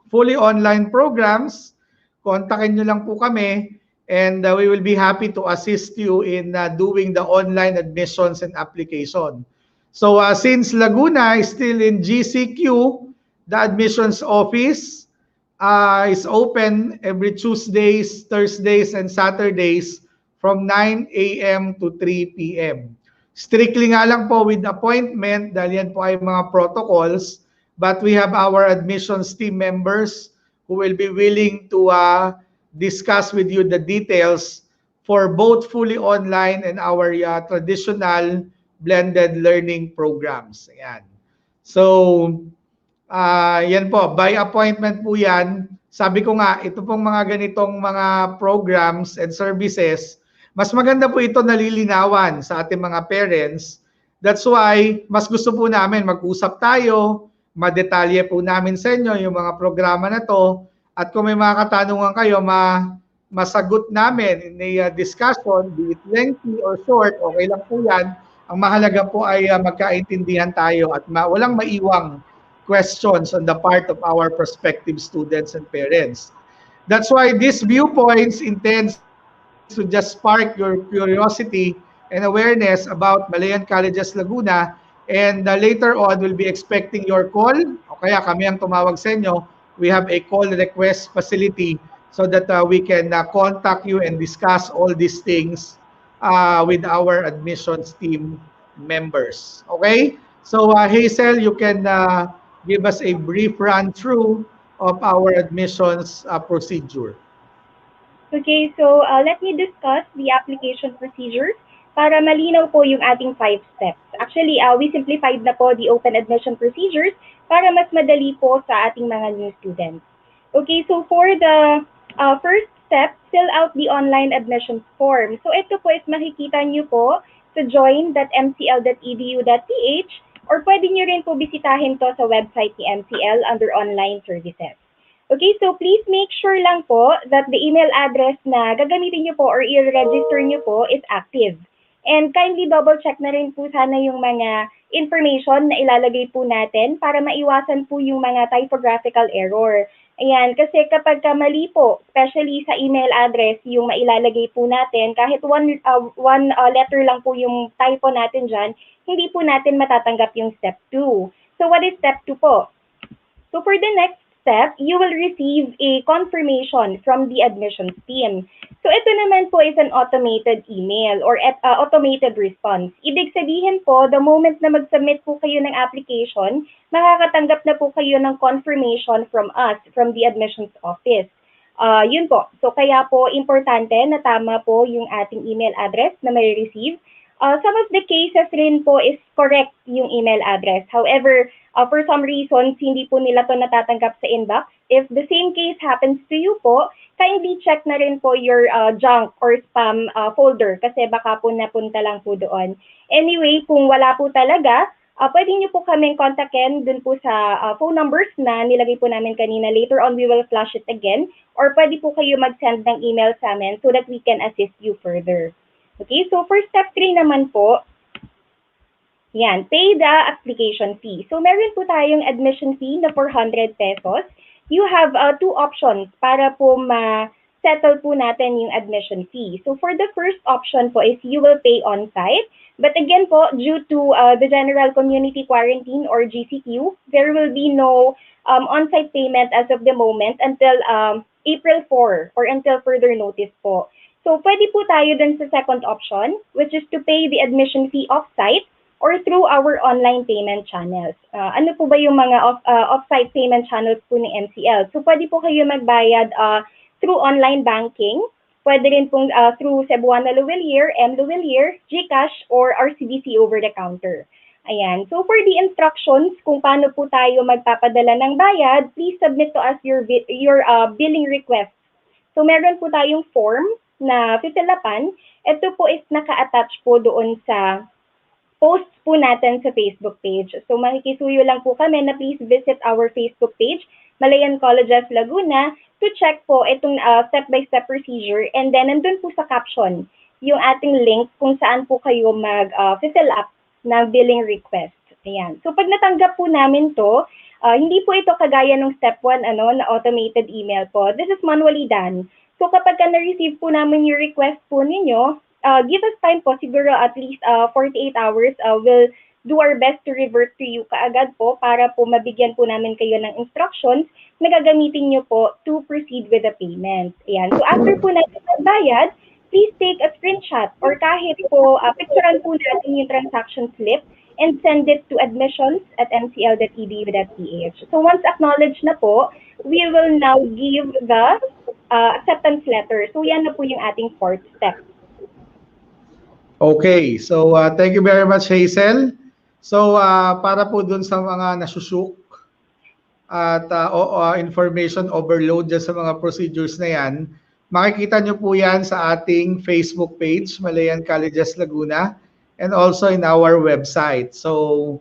fully online programs. Kontakin nyo lang po kami and we will be happy to assist you in doing the online admissions and application. So since Laguna is still in GCQ, the admissions office is open every Tuesdays, Thursdays, and Saturdays from 9 a.m. to 3 p.m. Strictly nga lang po with appointment dahil yan po ay mga protocols, but we have our admissions team members who will be willing to discuss with you the details for both fully online and our traditional blended learning programs. Ayan. So, yan po, by appointment po yan. Sabi ko nga, ito pong mga ganitong mga programs and services, mas maganda po ito nalilinawan sa ating mga parents. That's why, mas gusto po namin mag-usap tayo, madetalye po namin sa inyo yung mga programa na to. At kung may mga katanungan kayo, masagot namin in a discussion, be it lengthy or short, okay lang po yan. Ang mahalaga po ay magkaintindihan tayo at walang maiwang questions on the part of our prospective students and parents. That's why this Viewpoints intends to just spark your curiosity and awareness about Malayan Colleges Laguna, and later on we'll be expecting your call o kaya kami ang tumawag sa inyo. We have a call request facility so that we can contact you and discuss all these things with our admissions team members. Okay? So Hazel, you can give us a brief run through of our admissions procedure. Okay, so let me discuss the application procedure para malinaw po yung ating 5 steps. Actually, we simplified na po the open admission procedures para mas madali po sa ating mga new students. Okay, so for the first step, fill out the online admissions form. So ito po is makikita nyo po sa join.mcl.edu.ph or pwede nyo rin po bisitahin to sa website ni MCL under online services. Okay, so please make sure lang po that the email address na gagamitin nyo po or i-register nyo po is active. And kindly double check na rin po sana yung mga information na ilalagay po natin para maiwasan po yung mga typographical error. Ayan, kasi kapag mali po, especially sa email address, yung mailalagay po natin, kahit one letter lang po yung typo natin dyan, hindi po natin matatanggap yung step 2. So what is step 2 po? So for the next step, you will receive a confirmation from the admissions team. So ito naman po is an automated email or automated response. Ibig sabihin po, the moment na mag-submit po kayo ng application, makakatanggap na po kayo ng confirmation from us, from the admissions office. Yun po. So kaya po importante na tama po yung ating email address na may receive. Some of the cases rin po is correct yung email address. However, for some reasons, hindi po nila to natatanggap sa inbox. If the same case happens to you po, kindly check na rin po your junk or spam folder kasi baka po napunta lang po doon. Anyway, kung wala po talaga, pwede niyo po kaming kontakin dun po sa phone numbers na nilagay po namin kanina. Later on, we will flash it again. Or pwede po kayo mag-send ng email sa amin so that we can assist you further. Okay, so for step 3 naman po, yan, pay the application fee. So meron po tayong admission fee na 400 pesos. You have two options para po ma-settle po natin yung admission fee. So for the first option po is you will pay on-site. But again po, due to the General Community Quarantine or GCQ, there will be no on-site payment as of the moment until April 4 or until further notice po. So pwede po tayo dun sa second option, which is to pay the admission fee off-site or through our online payment channels. Ano po ba yung mga off-site payment channels po ni MCL? So pwede po kayo magbayad through online banking, pwede rin pong through Cebuana Luwilier, M. Luwilier, GCash, or RCBC over-the-counter. Ayan. So for the instructions kung paano po tayo magpapadala ng bayad, please submit to us your billing request. So meron po tayong form na fifilapan. Ito po is naka-attach po doon sa posts po natin sa Facebook page. So makikisuyo lang po kami na please visit our Facebook page, Malayan Colleges Laguna, to check po itong step-by-step procedure. And then nandun po sa caption yung ating link kung saan po kayo mag-fill up ng billing request. Ayan. So pag natanggap po namin to, hindi po ito kagaya ng step 1 na automated email po. This is manually done. So kapag na-receive po namin yung request po ninyo, give us time po, siguro at least 48 hours. We'll do our best to revert to you kaagad po para po mabigyan po namin kayo ng instructions na gagamitin nyo po to proceed with the payment. Ayan. So after po natin magbayad, please take a screenshot or kahit po picturean po natin yung transaction slip and send it to admissions@mcl.edu.ph. So once acknowledged na po, we will now give the acceptance letter. So yan na po yung ating fourth step. Okay, so thank you very much, Hazel. So para po dun sa mga nasusuk at information overload dyan sa mga procedures na yan, makikita nyo po yan sa ating Facebook page, Malayan Colleges Laguna, and also in our website. So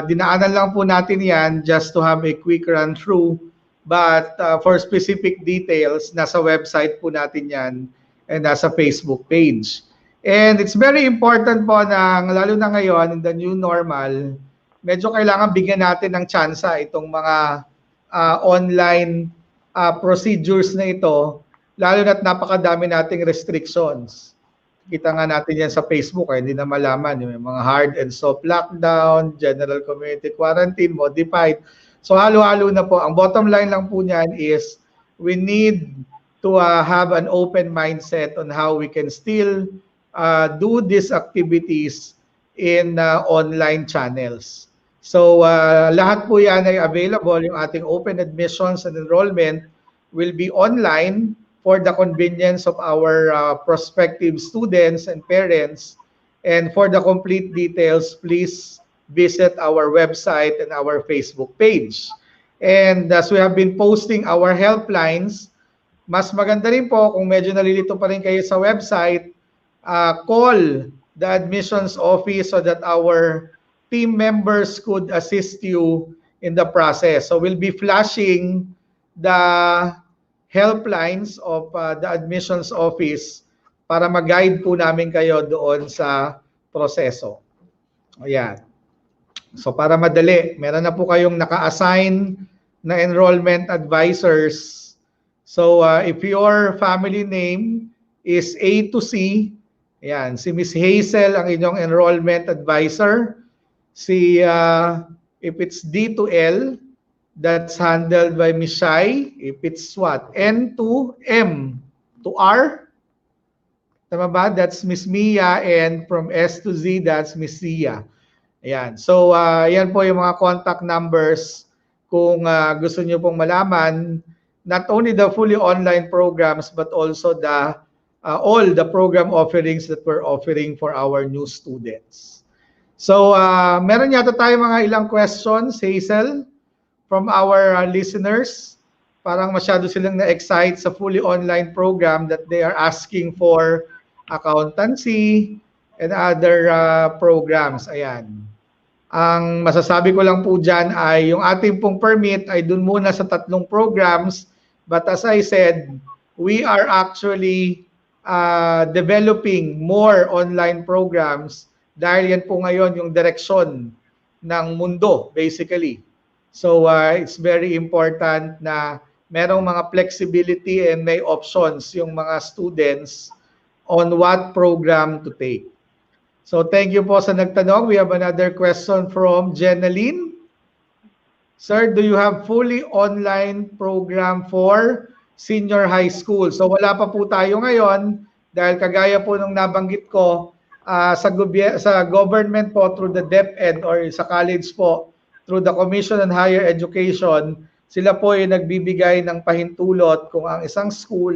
dinaanan lang po natin yan just to have a quick run through, but for specific details, nasa website po natin yan and nasa Facebook page. And it's very important po na lalo na ngayon in the new normal, medyo kailangan bigyan natin ng tsansa itong mga online procedures na ito, lalo na't napakadami nating restrictions. Kita nga natin yan sa Facebook, hindi na malaman yung mga hard and soft lockdown, general community quarantine, modified. So halo-halo na po. Ang bottom line lang po niyan is we need to have an open mindset on how we can still do these activities in online channels. So lahat po yan ay available. Yung ating open admissions and enrollment will be online for the convenience of our prospective students and parents. And for the complete details, please visit our website and our Facebook page. And as we have been posting our helplines, mas maganda rin po kung medyo nalilito pa rin kayo sa website, call the admissions office so that our team members could assist you in the process. So we'll be flashing the helplines of the admissions office para mag-guide po namin kayo doon sa proseso. Ayan. So para madali, meron na po kayong naka-assign na enrollment advisors. So if your family name is A to C, ayan, si Miss Hazel ang inyong enrollment advisor. If it's D to L, that's handled by Miss Shai. If it's what? N to M to R, tama ba? That's Miss Mia. And from S to Z, that's Miss Sia. Ayan. So, yan po yung mga contact numbers kung gusto nyo pong malaman not only the fully online programs but also all the program offerings that we're offering for our new students. So, meron yata tayo mga ilang questions, Hazel, from our listeners. Parang masyado silang na-excite sa fully online program that they are asking for accountancy and other programs. Ayan. Ang masasabi ko lang po dyan ay yung ating pong permit ay dun muna sa 3 programs. But as I said, we are actually developing more online programs dahil yan po ngayon yung direksyon ng mundo basically. So it's very important na merong mga flexibility and may options yung mga students on what program to take. So thank you po sa nagtanong. We have another question from Jenaline. Sir, do you have fully online program for senior high school? So wala pa po tayo ngayon dahil kagaya po nung nabanggit ko sa government po through the DepEd or sa college po through the Commission on Higher Education, sila po ay nagbibigay ng pahintulot kung ang isang school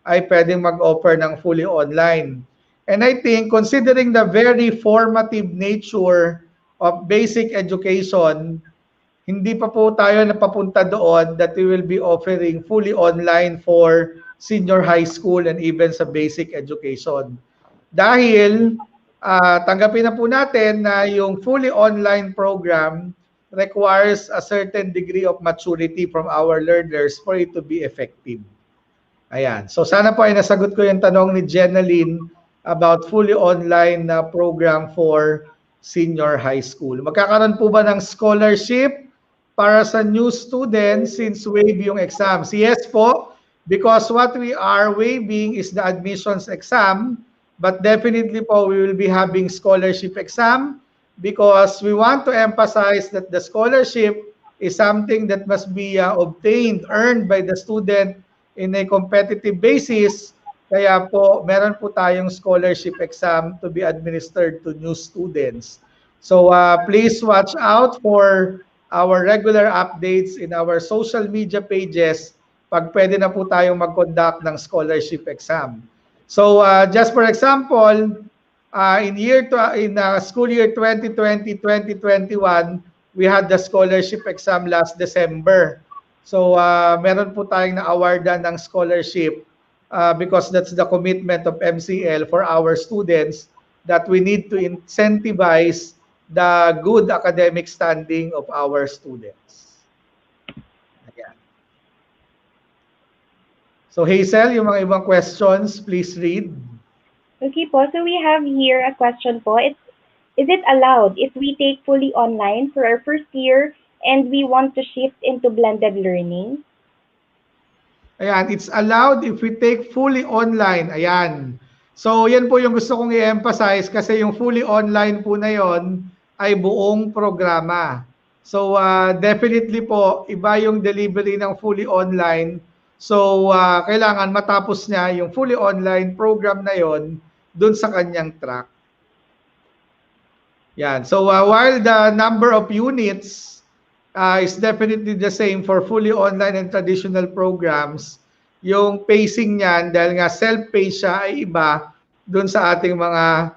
ay pwedeng mag-offer ng fully online. And I think considering the very formative nature of basic education, hindi pa po tayo napapunta doon that we will be offering fully online for senior high school and even sa basic education. Dahil tanggapin na po natin na yung fully online program requires a certain degree of maturity from our learners for it to be effective. Ayan. So sana po ay nasagot ko yung tanong ni Jenaline about fully online na program for senior high school. Magkakaroon po ba ng scholarship para sa new students since waive yung exams? Yes po, because what we are waiving is the admissions exam, but definitely po we will be having scholarship exam because we want to emphasize that the scholarship is something that must be obtained, earned by the student in a competitive basis. Kaya po, meron po tayong scholarship exam to be administered to new students. So please watch out for our regular updates in our social media pages pag pwede na po tayong mag-conduct ng scholarship exam. So just for example, in school year 2020-2021, we had the scholarship exam last December. So meron po tayong na-awardan ng scholarship because that's the commitment of MCL for our students that we need to incentivize the good academic standing of our students. Ayan. So Hazel, yung mga ibang questions, please read. Okay po, so we have here a question po. Is it allowed if we take fully online for our first year and we want to shift into blended learning? Ayan, it's allowed if we take fully online. Ayan. So, yan po yung gusto kong i-emphasize kasi yung fully online po na yon ay buong programa. So, definitely po, iba yung delivery ng fully online. So, kailangan matapos niya yung fully online program na yon dun sa kanyang track. Yan. So, while the number of units is definitely the same for fully online and traditional programs, yung pacing niyan, dahil nga self-paced siya, ay iba dun sa ating mga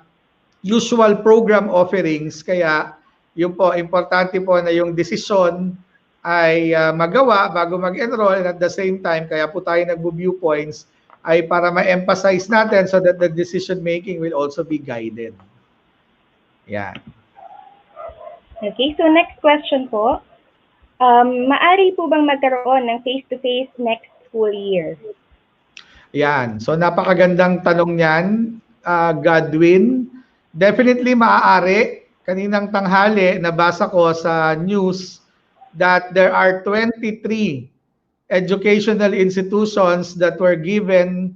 usual program offerings. Kaya yun po, importante po na yung desisyon ay magawa bago mag-enroll, and at the same time, kaya po tayo nagbo-viewpoints, ay para ma-emphasize natin so that the decision making will also be guided. Yan. Okay, so next question po. Maari po bang magkaroon ng face-to-face next school year? Yan. So napakagandang tanong niyan, Godwin. Definitely maaari. Kaninang tanghali, nabasa ko sa news that there are 23 educational institutions that were given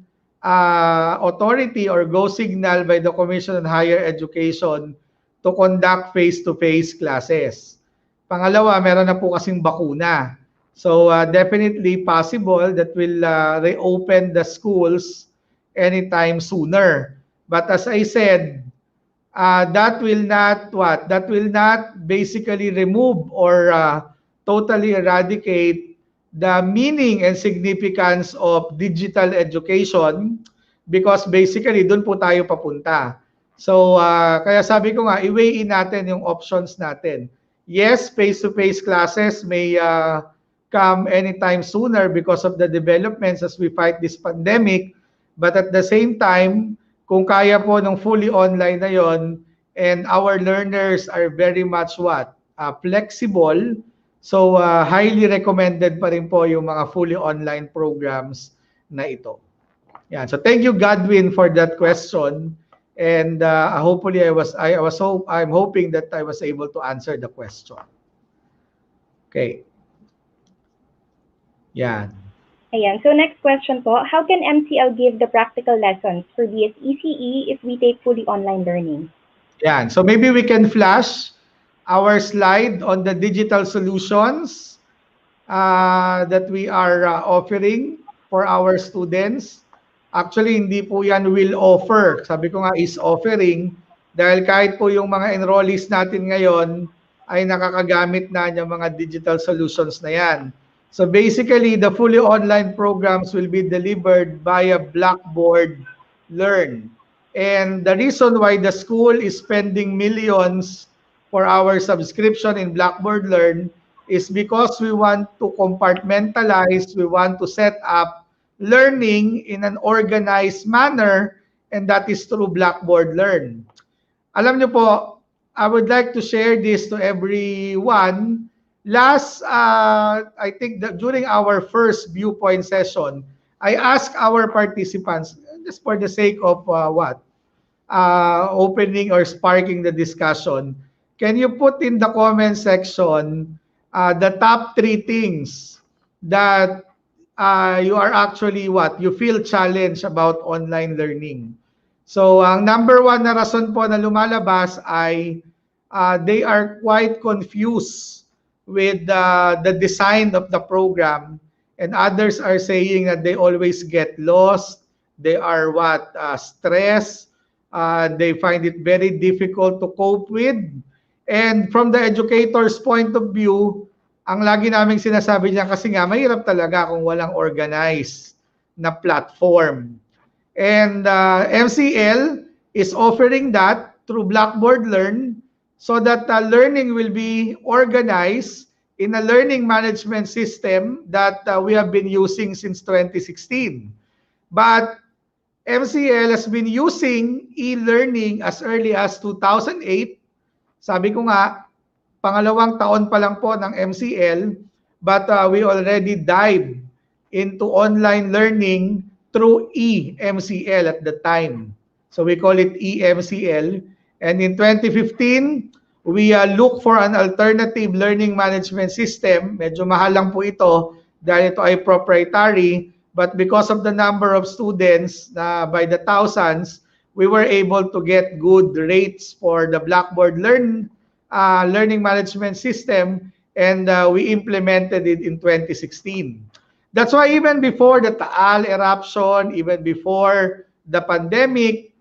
authority or go signal by the Commission on Higher Education to conduct face-to-face classes. Pangalawa, meron na po kasing bakuna. So definitely possible that will reopen the schools anytime sooner. But as I said, that will not what? That will not basically remove or totally eradicate the meaning and significance of digital education because basically doon po tayo papunta. So, kaya sabi ko nga, i-weigh in natin yung options natin. Yes, face-to-face classes may come anytime sooner because of the developments as we fight this pandemic. But at the same time, kung kaya po ng fully online na yon, and our learners are very much flexible. So, highly recommended pa rin po yung mga fully online programs na ito. Yeah, so thank you, Godwin, for that question. And hopefully I'm hoping that I was able to answer the question. Okay. Yeah. Ayan. So next question po, how can MCL give the practical lessons for BSECE if we take fully online learning? Yeah. So maybe we can flash our slide on the digital solutions that we are offering for our students. Actually, hindi po yan will offer. Sabi ko nga is offering dahil kahit po yung mga enrollees natin ngayon ay nakakagamit na ng mga digital solutions na yan. So basically, the fully online programs will be delivered via Blackboard Learn. And the reason why the school is spending millions for our subscription in Blackboard Learn is because we want to compartmentalize, we want to set up learning in an organized manner, and that is through Blackboard Learn. Alam niyo po, I would like to share this to everyone. Last, I think that during our first viewpoint session, I asked our participants, just for the sake of opening or sparking the discussion, can you put in the comment section the top 3 things that you are actually you feel challenged about online learning. So, ang number 1 na rason po na lumalabas ay they are quite confused with the design of the program, and others are saying that they always get lost, they are stressed, they find it very difficult to cope with. And from the educator's point of view, ang lagi naming sinasabi niya kasi nga mahirap talaga kung walang organized na platform. And MCL is offering that through Blackboard Learn so that learning will be organized in a learning management system that we have been using since 2016. But MCL has been using e-learning as early as 2008. Sabi ko nga, pangalawang taon pa lang po ng MCL, but we already dive into online learning through e-MCL at the time. So we call it e-MCL. And in 2015, we look for an alternative learning management system. Medyo mahal lang po ito dahil ito ay proprietary. But because of the number of students by the thousands, we were able to get good rates for the Blackboard learning management system, and we implemented it in 2016. That's why even before the Taal eruption, even before the pandemic,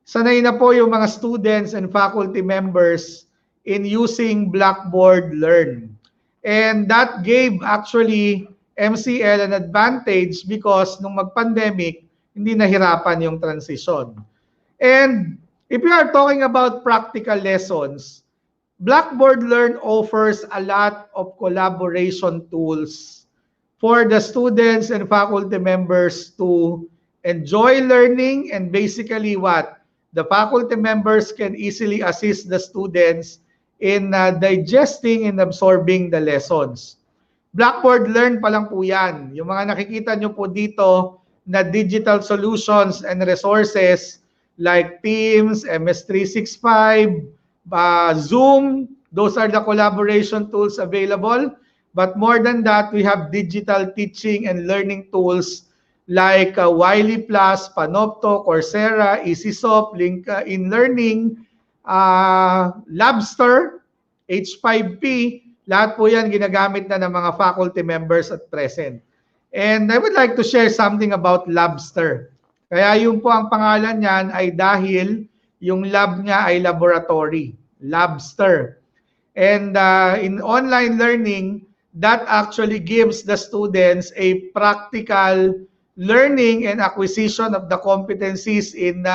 sanay na po yung mga students and faculty members in using Blackboard Learn. And that gave actually MCL an advantage because nung mag-pandemic, hindi nahirapan yung transition. And if you are talking about practical lessons, Blackboard Learn offers a lot of collaboration tools for the students and faculty members to enjoy learning, and basically the faculty members can easily assist the students in digesting and absorbing the lessons. Blackboard Learn pa lang po yan. Yung mga nakikita nyo po dito na digital solutions and resources like Teams, MS365, Zoom, those are the collaboration tools available. But more than that, we have digital teaching and learning tools like Wiley Plus, Panopto, Coursera, EasySoft, LinkedIn Learning, Labster, H5P, lahat po yan ginagamit na ng mga faculty members at present. And I would like to share something about Labster. Kaya yun po ang pangalan niyan ay dahil yung lab niya ay laboratory, Labster. And in online learning, that actually gives the students a practical learning and acquisition of the competencies in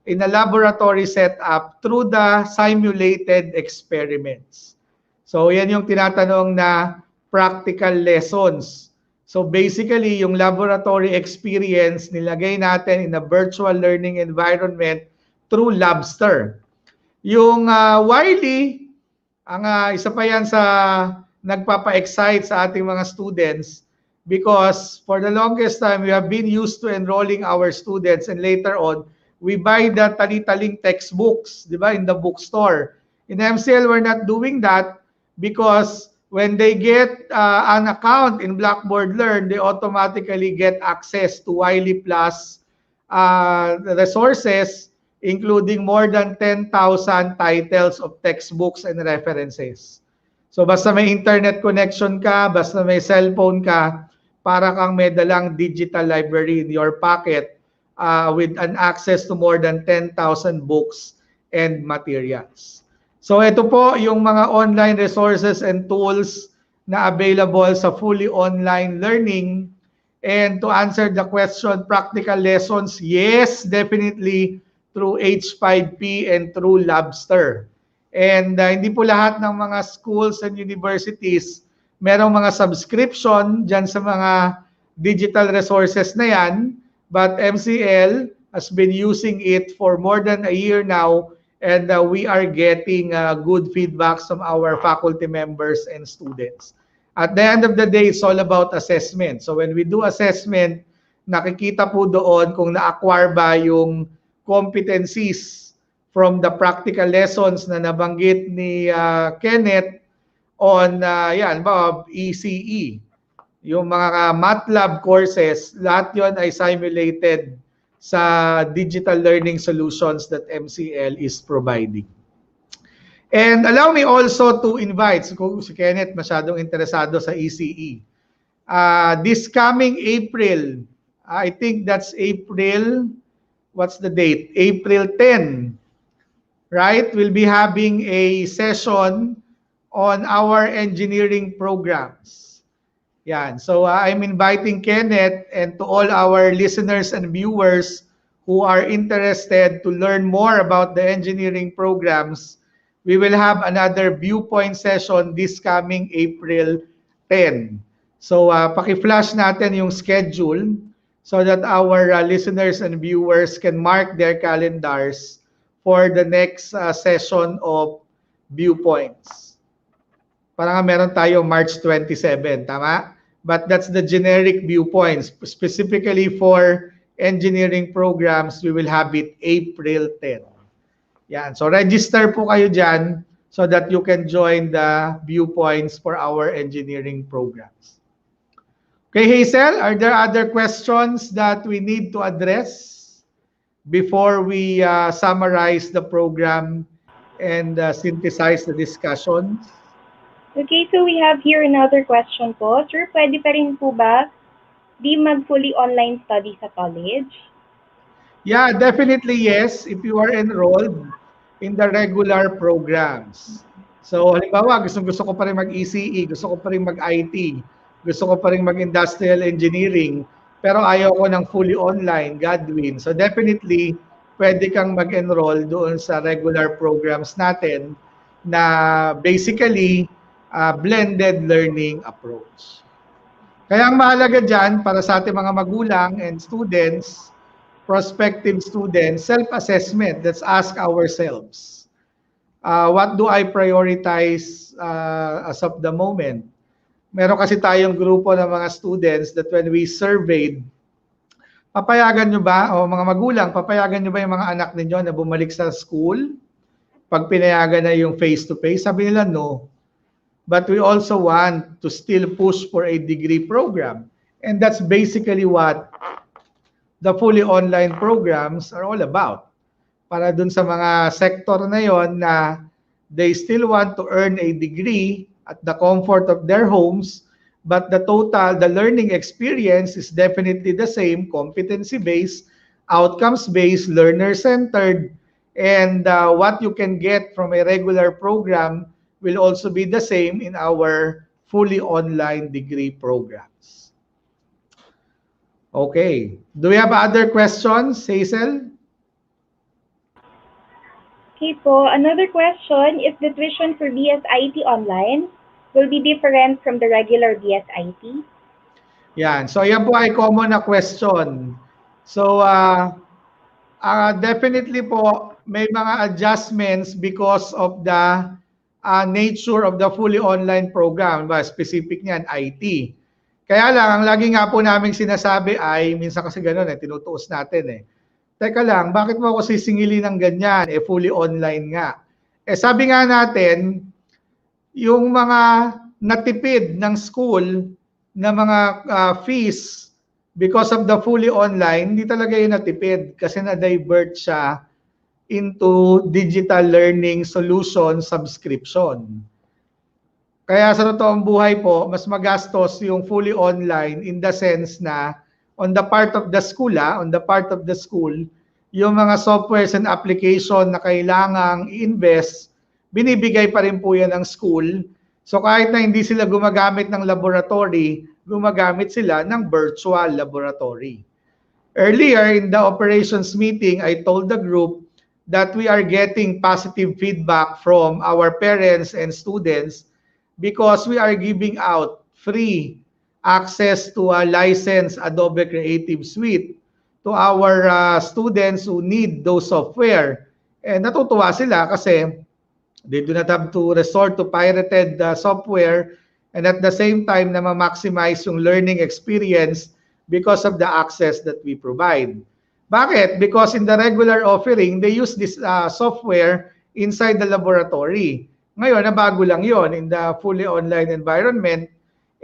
in a laboratory setup through the simulated experiments. So yan yung tinatanong na practical lessons. So basically, yung laboratory experience nilagay natin in a virtual learning environment through Labster. Yung Wiley, isa pa yan sa nagpapa-excite sa ating mga students because for the longest time, we have been used to enrolling our students and later on, we buy the tali-taling textbooks, di ba, in the bookstore. In MCL, we're not doing that because when they get an account in Blackboard Learn, they automatically get access to Wiley Plus resources, including more than 10,000 titles of textbooks and references. So basta may internet connection ka, basta may cellphone ka, para kang may dalang digital library in your pocket with an access to more than 10,000 books and materials. So ito po yung mga online resources and tools na available sa fully online learning. And to answer the question, practical lessons, yes, definitely through H5P and through Labster. And hindi po lahat ng mga schools and universities merong mga subscription dyan sa mga digital resources na yan. But MCL has been using it for more than a year now. And we are getting good feedbacks from our faculty members and students. At the end of the day, it's all about assessment. So when we do assessment, nakikita po doon kung na-acquire ba yung competencies from the practical lessons na nabanggit ni Kenneth on ECE. Yung mga MATLAB courses, lahat yon ay simulated sa digital learning solutions that MCL is providing. And allow me also to invite, kung si Kenneth masyadong interesado sa ECE, this coming April, I think that's April, what's the date? April 10, right? We'll be having a session on our engineering programs. Yan. So I'm inviting Kenneth and to all our listeners and viewers who are interested to learn more about the engineering programs. We will have another viewpoint session this coming April 10. So paki-flash natin yung schedule so that our listeners and viewers can mark their calendars for the next session of Viewpoints. Parang meron tayo March 27, tama? But that's the generic Viewpoints. Specifically for engineering programs, we will have it April 10. Yan. So register po kayo dyan so that you can join the Viewpoints for our engineering programs. Okay, Hazel, are there other questions that we need to address before we summarize the program and synthesize the discussion? Okay, so we have here another question po. Sir, pwede pa rin po ba di mag-fully online study sa college? Yeah, definitely yes, if you are enrolled in the regular programs. So halimbawa, gusto ko pa rin mag-ECE, gusto ko pa rin mag-IT, gusto ko pa rin mag-industrial engineering, pero ayaw ko ng fully online, Godwin. So definitely, pwede kang mag-enroll doon sa regular programs natin na basically blended learning approach. Kaya ang mahalaga dyan para sa ating mga magulang and students, prospective students, self-assessment. Let's ask ourselves, what do I prioritize as of the moment? Meron kasi tayong grupo ng mga students that when we surveyed, papayagan nyo ba, o mga magulang, papayagan nyo ba yung mga anak ninyo na bumalik sa school? Pag pinayagan na yung face-to-face, sabi nila no. But we also want to still push for a degree program. And that's basically what the fully online programs are all about. Para dun sa mga sector na yon na they still want to earn a degree at the comfort of their homes, but the learning experience is definitely the same, competency-based, outcomes-based, learner-centered, and what you can get from a regular program will also be the same in our fully online degree programs. Okay. Do we have other questions, Hazel? Okay po, another question, if the tuition for BSIT online will be different from the regular BSIT? Yan. So yan po ay common na question. So definitely po may mga adjustments because of the nature of the fully online program, ba specific niyan IT. Kaya lang ang lagi nga po naming sinasabi ay minsan kasi ganoon tinutuos natin Teka lang, bakit mo ako sisingilin ng ganyan? Fully online nga. Sabi nga natin, yung mga natipid ng school na mga fees because of the fully online, hindi talaga yung natipid kasi na-divert siya into digital learning solution subscription. Kaya sa totoong buhay po, mas magastos yung fully online in the sense na on the part of the school, yung mga softwares and application na kailangang i-invest, binibigay pa rin po yan ng school. So kahit na hindi sila gumagamit ng laboratory, gumagamit sila ng virtual laboratory. Earlier in the operations meeting, I told the group that we are getting positive feedback from our parents and students because we are giving out free access to a licensed Adobe Creative Suite to our students who need those software. And natutuwa sila kasi they do not have to resort to pirated software and at the same time na ma-maximize yung learning experience because of the access that we provide. Bakit? Because in the regular offering, they use this software inside the laboratory. Ngayon, nabago lang yon in the fully online environment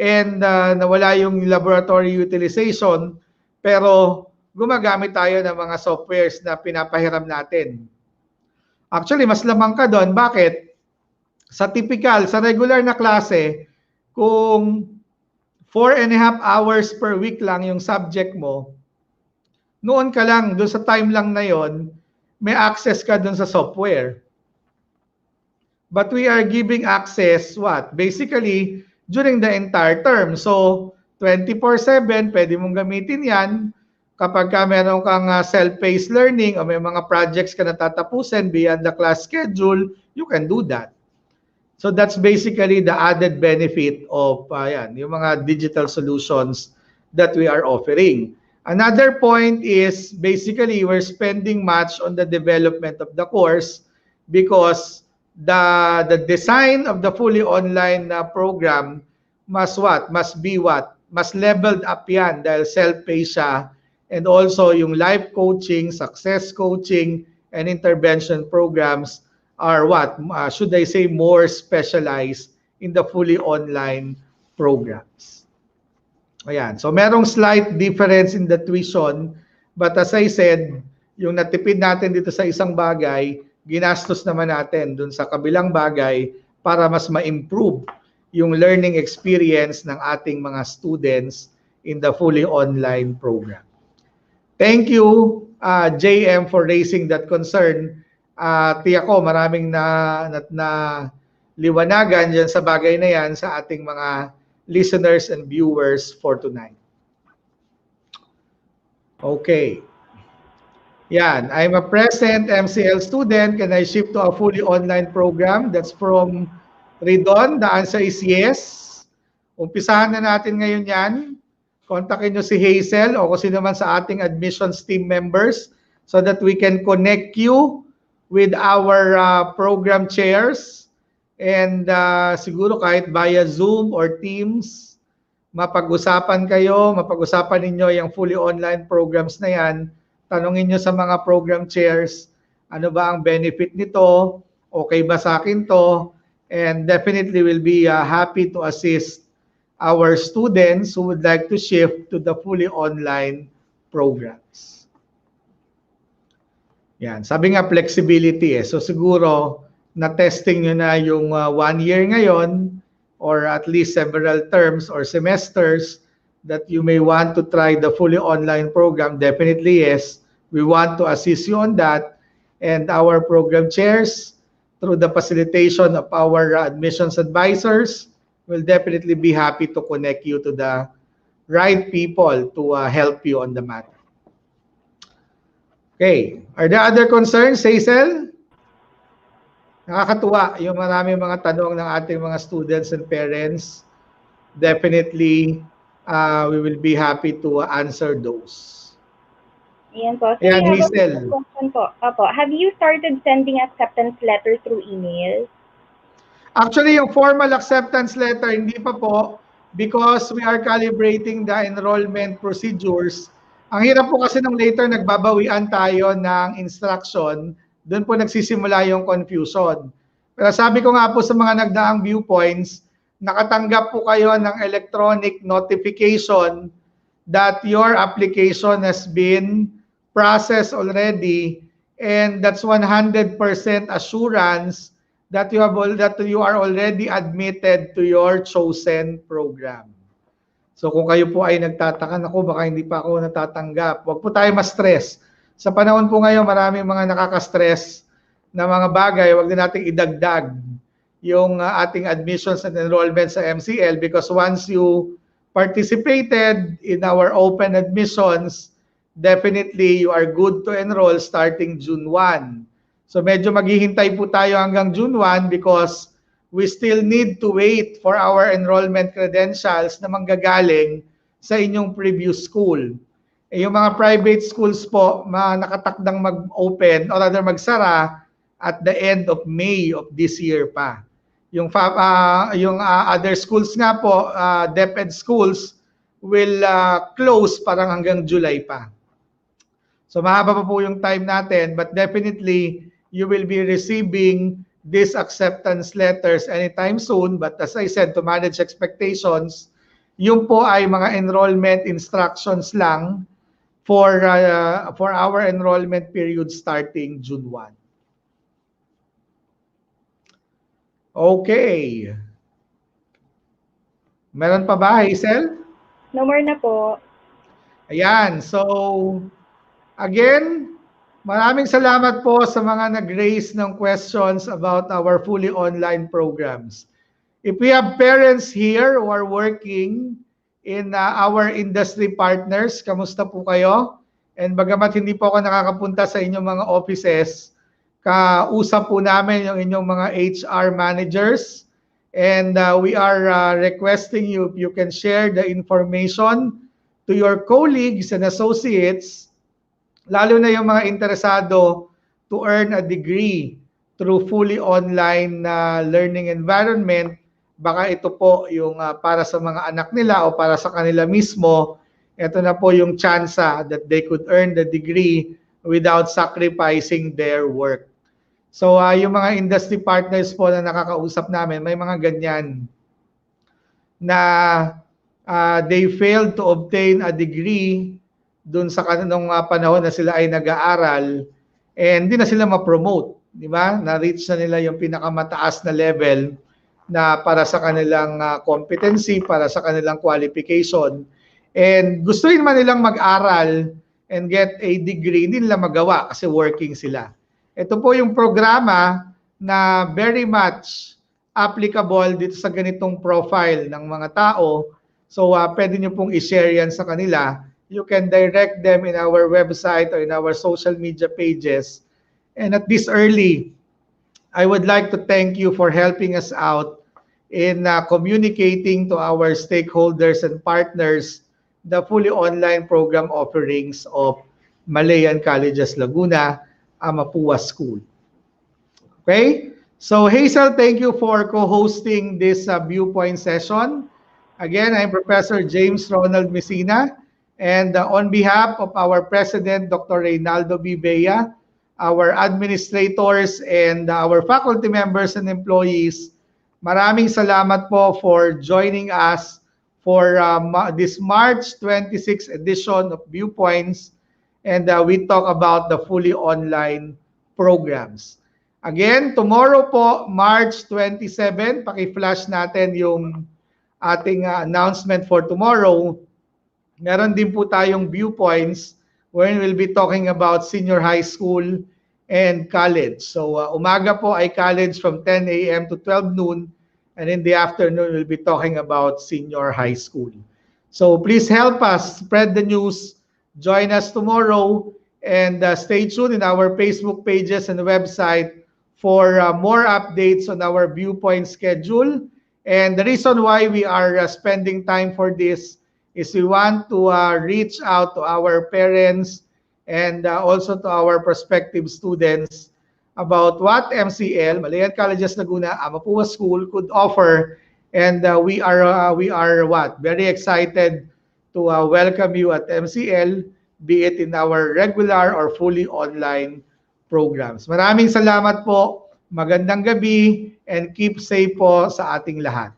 and nawala yung laboratory utilization pero gumagamit tayo ng mga softwares na pinapahiram natin. Actually, mas lamang ka doon. Bakit? Sa typical, sa regular na klase, kung 4.5 hours per week lang yung subject mo, noon ka lang, doon sa time lang na yon, may access ka doon sa software. But we are giving access, what? Basically, during the entire term. So, 24/7, pwede mong gamitin yan. Kapag meron kang self-paced learning o may mga projects ka na tatapusin beyond the class schedule, you can do that. So, that's basically the added benefit of yung mga digital solutions that we are offering. Another point is, basically, we're spending much on the development of the course because the design of the fully online program must be mas leveled up yan dahil self-paced siya and also yung life coaching, success coaching, and intervention programs are should I say more specialized in the fully online programs. Ayan, so merong slight difference in the tuition but as I said, yung natipid natin dito sa isang bagay, ginastos naman natin dun sa kabilang bagay para mas ma-improve yung learning experience ng ating mga students in the fully online program. Thank you, JM, for raising that concern. Tiyak ko, maraming na liwanagan dyan sa bagay na yan sa ating mga listeners and viewers for tonight. Okay. Yan, I'm a present MCL student. Can I shift to a fully online program? That's from Ridon. The answer is yes. Umpisahan na natin ngayon yan. Kontakin nyo si Hazel o kung sino man sa ating admissions team members so that we can connect you with our program chairs. And siguro kahit via Zoom or Teams, mapag-usapan ninyo yung fully online programs na yan. Tanungin nyo sa mga program chairs, ano ba ang benefit nito? Okay ba sa akin to? And definitely will be happy to assist our students who would like to shift to the fully online programs. Yan, sabi nga flexibility So siguro na-testing nyo na yung 1 year ngayon or at least several terms or semesters that you may want to try the fully online program. Definitely yes. We want to assist you on that, and our program chairs, through the facilitation of our admissions advisors, will definitely be happy to connect you to the right people to help you on the matter. Okay, are there other concerns, Hazel? Nakakatuwa yung maraming mga tanong ng ating mga students and parents. Definitely, we will be happy to answer those. Ayan po. So we Ayan, have a Hazel. question po. Opo, have you started sending acceptance letters through email? Actually, yung formal acceptance letter, hindi pa po because we are calibrating the enrollment procedures. Ang hirap po kasi nung later nagbabawian tayo ng instruction, doon po nagsisimula yung confusion. Pero sabi ko nga po sa mga nagdaang viewpoints, nakatanggap po kayo ng electronic notification that your application has been processed already, and that's 100% assurance that you are already admitted to your chosen program. So kung kayo po ay nagtataka, naku, baka hindi pa ako natatanggap, huwag po tayo ma-stress. Sa panahon po ngayon, maraming mga nakaka-stress na mga bagay, huwag din nating idagdag yung ating admissions and enrollment sa MCL, because once you participated in our open admissions, definitely you are good to enroll starting June 1. So medyo maghihintay po tayo hanggang June 1 because we still need to wait for our enrollment credentials na manggagaling sa inyong previous school. Eh, yung mga private schools po, nakatakdang mag-open or rather magsara at the end of May of this year pa. Yung other schools nga po, DepEd schools, will close parang hanggang July pa. So mahaba pa po yung time natin, but definitely you will be receiving these acceptance letters anytime soon. But as I said, to manage expectations, yung po ay mga enrollment instructions lang for our enrollment period starting June 1. Okay. Meron pa ba, Hazel? No more na po. Ayan. So, again, maraming salamat po sa mga nag-raise ng questions about our fully online programs. If we have parents here who are working in our industry partners, kamusta po kayo? And bagamat hindi po ako nakakapunta sa inyong mga offices, kausap po namin yung inyong mga HR managers, and we are requesting you if you can share the information to your colleagues and associates, lalo na yung mga interesado to earn a degree through fully online learning environment. Baka ito po yung para sa mga anak nila o para sa kanila mismo. Ito na po yung chance that they could earn the degree without sacrificing their work. So yung mga industry partners po na nakakausap namin, may mga ganyan na they failed to obtain a degree dun sa kanong panahon na sila ay nag-aaral, and hindi na sila ma-promote, di ba? Na-reach na nila yung pinakamataas na level na para sa kanilang competency, para sa kanilang qualification. And gusto rin man nilang mag-aral and get a degree, hindi nila magawa kasi working sila. Ito po yung programa na very much applicable dito sa ganitong profile ng mga tao. So pwede nyo pong i-share yan sa kanila. You can direct them in our website or in our social media pages. And at this early, I would like to thank you for helping us out in communicating to our stakeholders and partners the fully online program offerings of Malayan Colleges Laguna, Mapua School. Okay? So Hazel, thank you for co-hosting this viewpoint session. Again, I'm Professor James Ronald Messina, and on behalf of our President, Dr. Reynaldo B. Bea, our administrators, and our faculty members and employees, maraming salamat po for joining us for this March 26 edition of Viewpoints, and we talk about the fully online programs. Again, tomorrow po, March 27, paki-flash natin yung ating announcement for tomorrow. Meron din po tayong Viewpoints wherein we'll be talking about senior high school and college. So umaga po ay college from 10 a.m. to 12 noon, and in the afternoon we'll be talking about senior high school. So please help us spread the news. Join us tomorrow, and stay tuned in our Facebook pages and website for more updates on our Viewpoint schedule. And the reason why we are spending time for this is we want to reach out to our parents and also to our prospective students about what MCL, Malayan Colleges Laguna, Amapua School, could offer. And we are what? Very excited to welcome you at MCL, be it in our regular or fully online programs. Maraming salamat po, magandang gabi, and keep safe po sa ating lahat.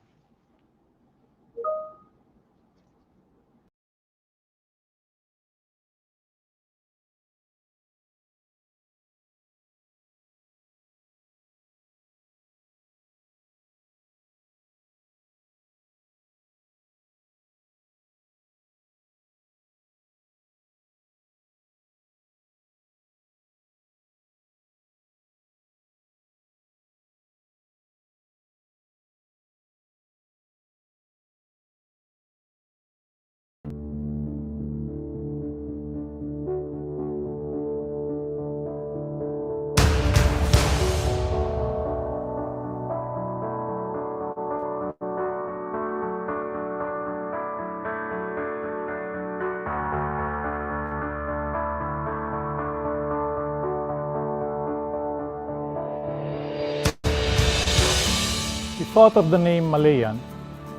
We thought of the name Malayan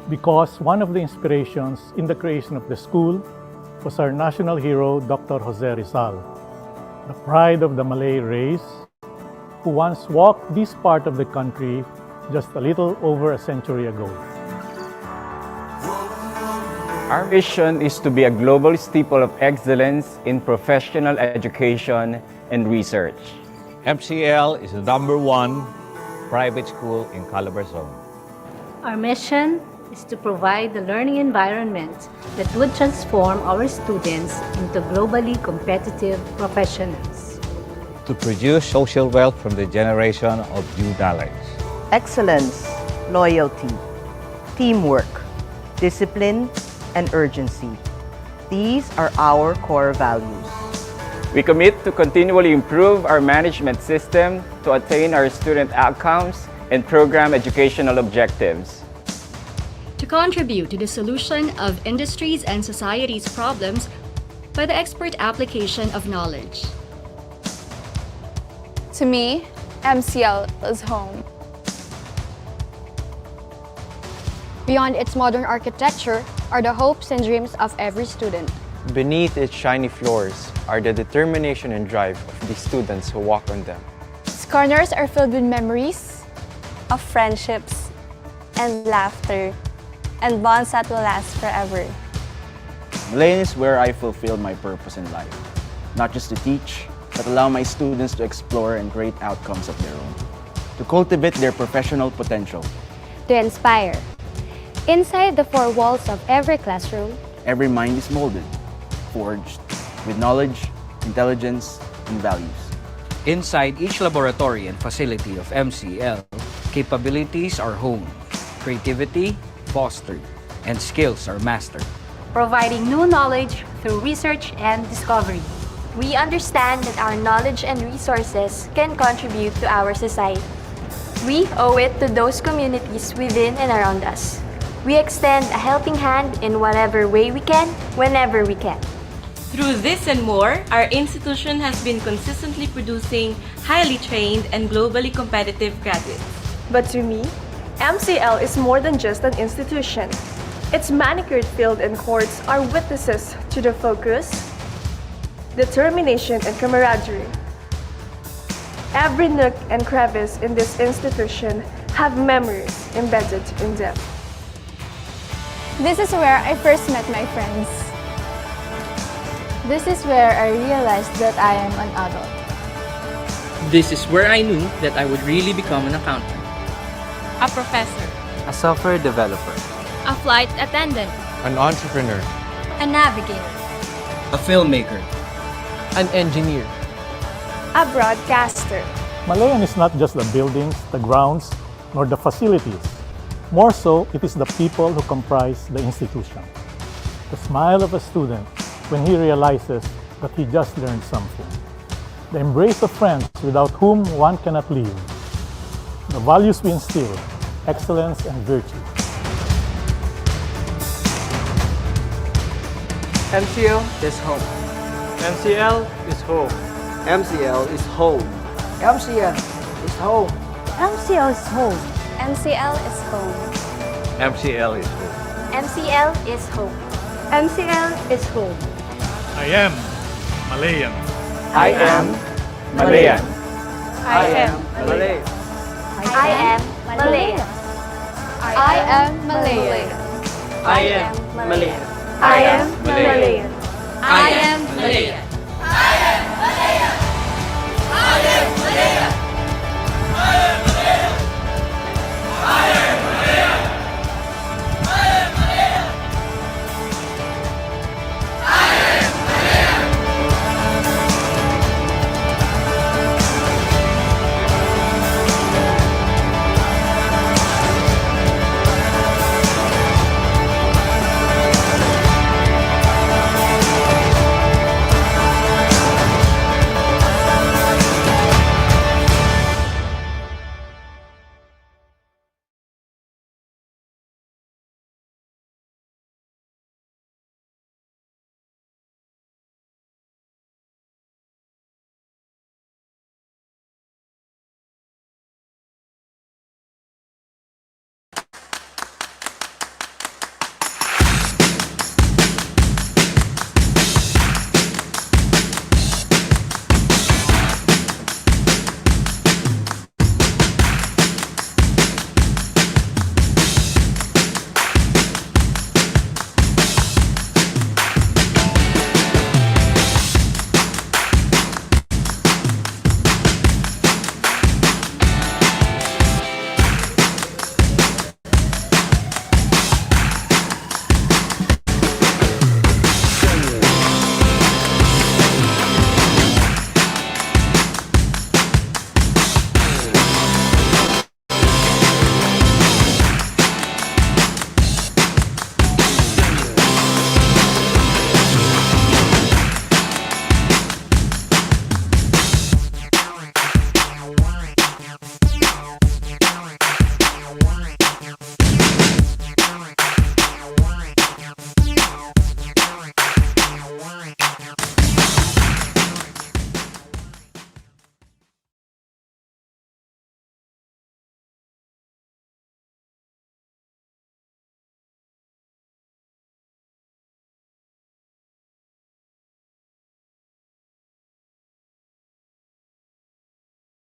because one of the inspirations in the creation of the school was our national hero, Dr. Jose Rizal, the pride of the Malay race, who once walked this part of the country just a little over a century ago. Our mission is to be a global staple of excellence in professional education and research. MCL is the #1 private school in Calabarzon. Our mission is to provide the learning environment that would transform our students into globally competitive professionals. To produce social wealth from the generation of new knowledge. Excellence, loyalty, teamwork, discipline, and urgency. These are our core values. We commit to continually improve our management system to attain our student outcomes and program educational objectives. To contribute to the solution of industries and society's problems by the expert application of knowledge. To me, MCL is home. Beyond its modern architecture are the hopes and dreams of every student. Beneath its shiny floors are the determination and drive of the students who walk on them. Its corners are filled with memories of friendships and laughter and bonds that will last forever. Malayan is where I fulfill my purpose in life. Not just to teach, but allow my students to explore and create outcomes of their own. To cultivate their professional potential. To inspire. Inside the four walls of every classroom, every mind is molded, forged with knowledge, intelligence, and values. Inside each laboratory and facility of MCL, capabilities are honed, creativity fostered, and skills are mastered. Providing new knowledge through research and discovery. We understand that our knowledge and resources can contribute to our society. We owe it to those communities within and around us. We extend a helping hand in whatever way we can, whenever we can. Through this and more, our institution has been consistently producing highly trained and globally competitive graduates. But to me, MCL is more than just an institution. Its manicured field and courts are witnesses to the focus, determination, and camaraderie. Every nook and crevice in this institution have memories embedded in them. This is where I first met my friends. this is where I realized that I am an adult. This is where I knew that I would really become an accountant. A professor. A software developer. A flight attendant. An entrepreneur. A navigator. A filmmaker. An engineer. A broadcaster. Malayan is not just the buildings, the grounds, nor the facilities. More so, it is the people who comprise the institution. The smile of a student when he realizes that he just learned something. The embrace of friends without whom one cannot live. the values we instill, excellence and virtue. MCL is home. MCL is home. MCL is home. MCL is home. MCL is home. MCL is home. MCL is home. MCL is home. MCL is home. I am Malayan. I am Malayan. I am Malay. I am Malay. I am Malayan. I am Malayan. I am Malayan. I am Malayan. I am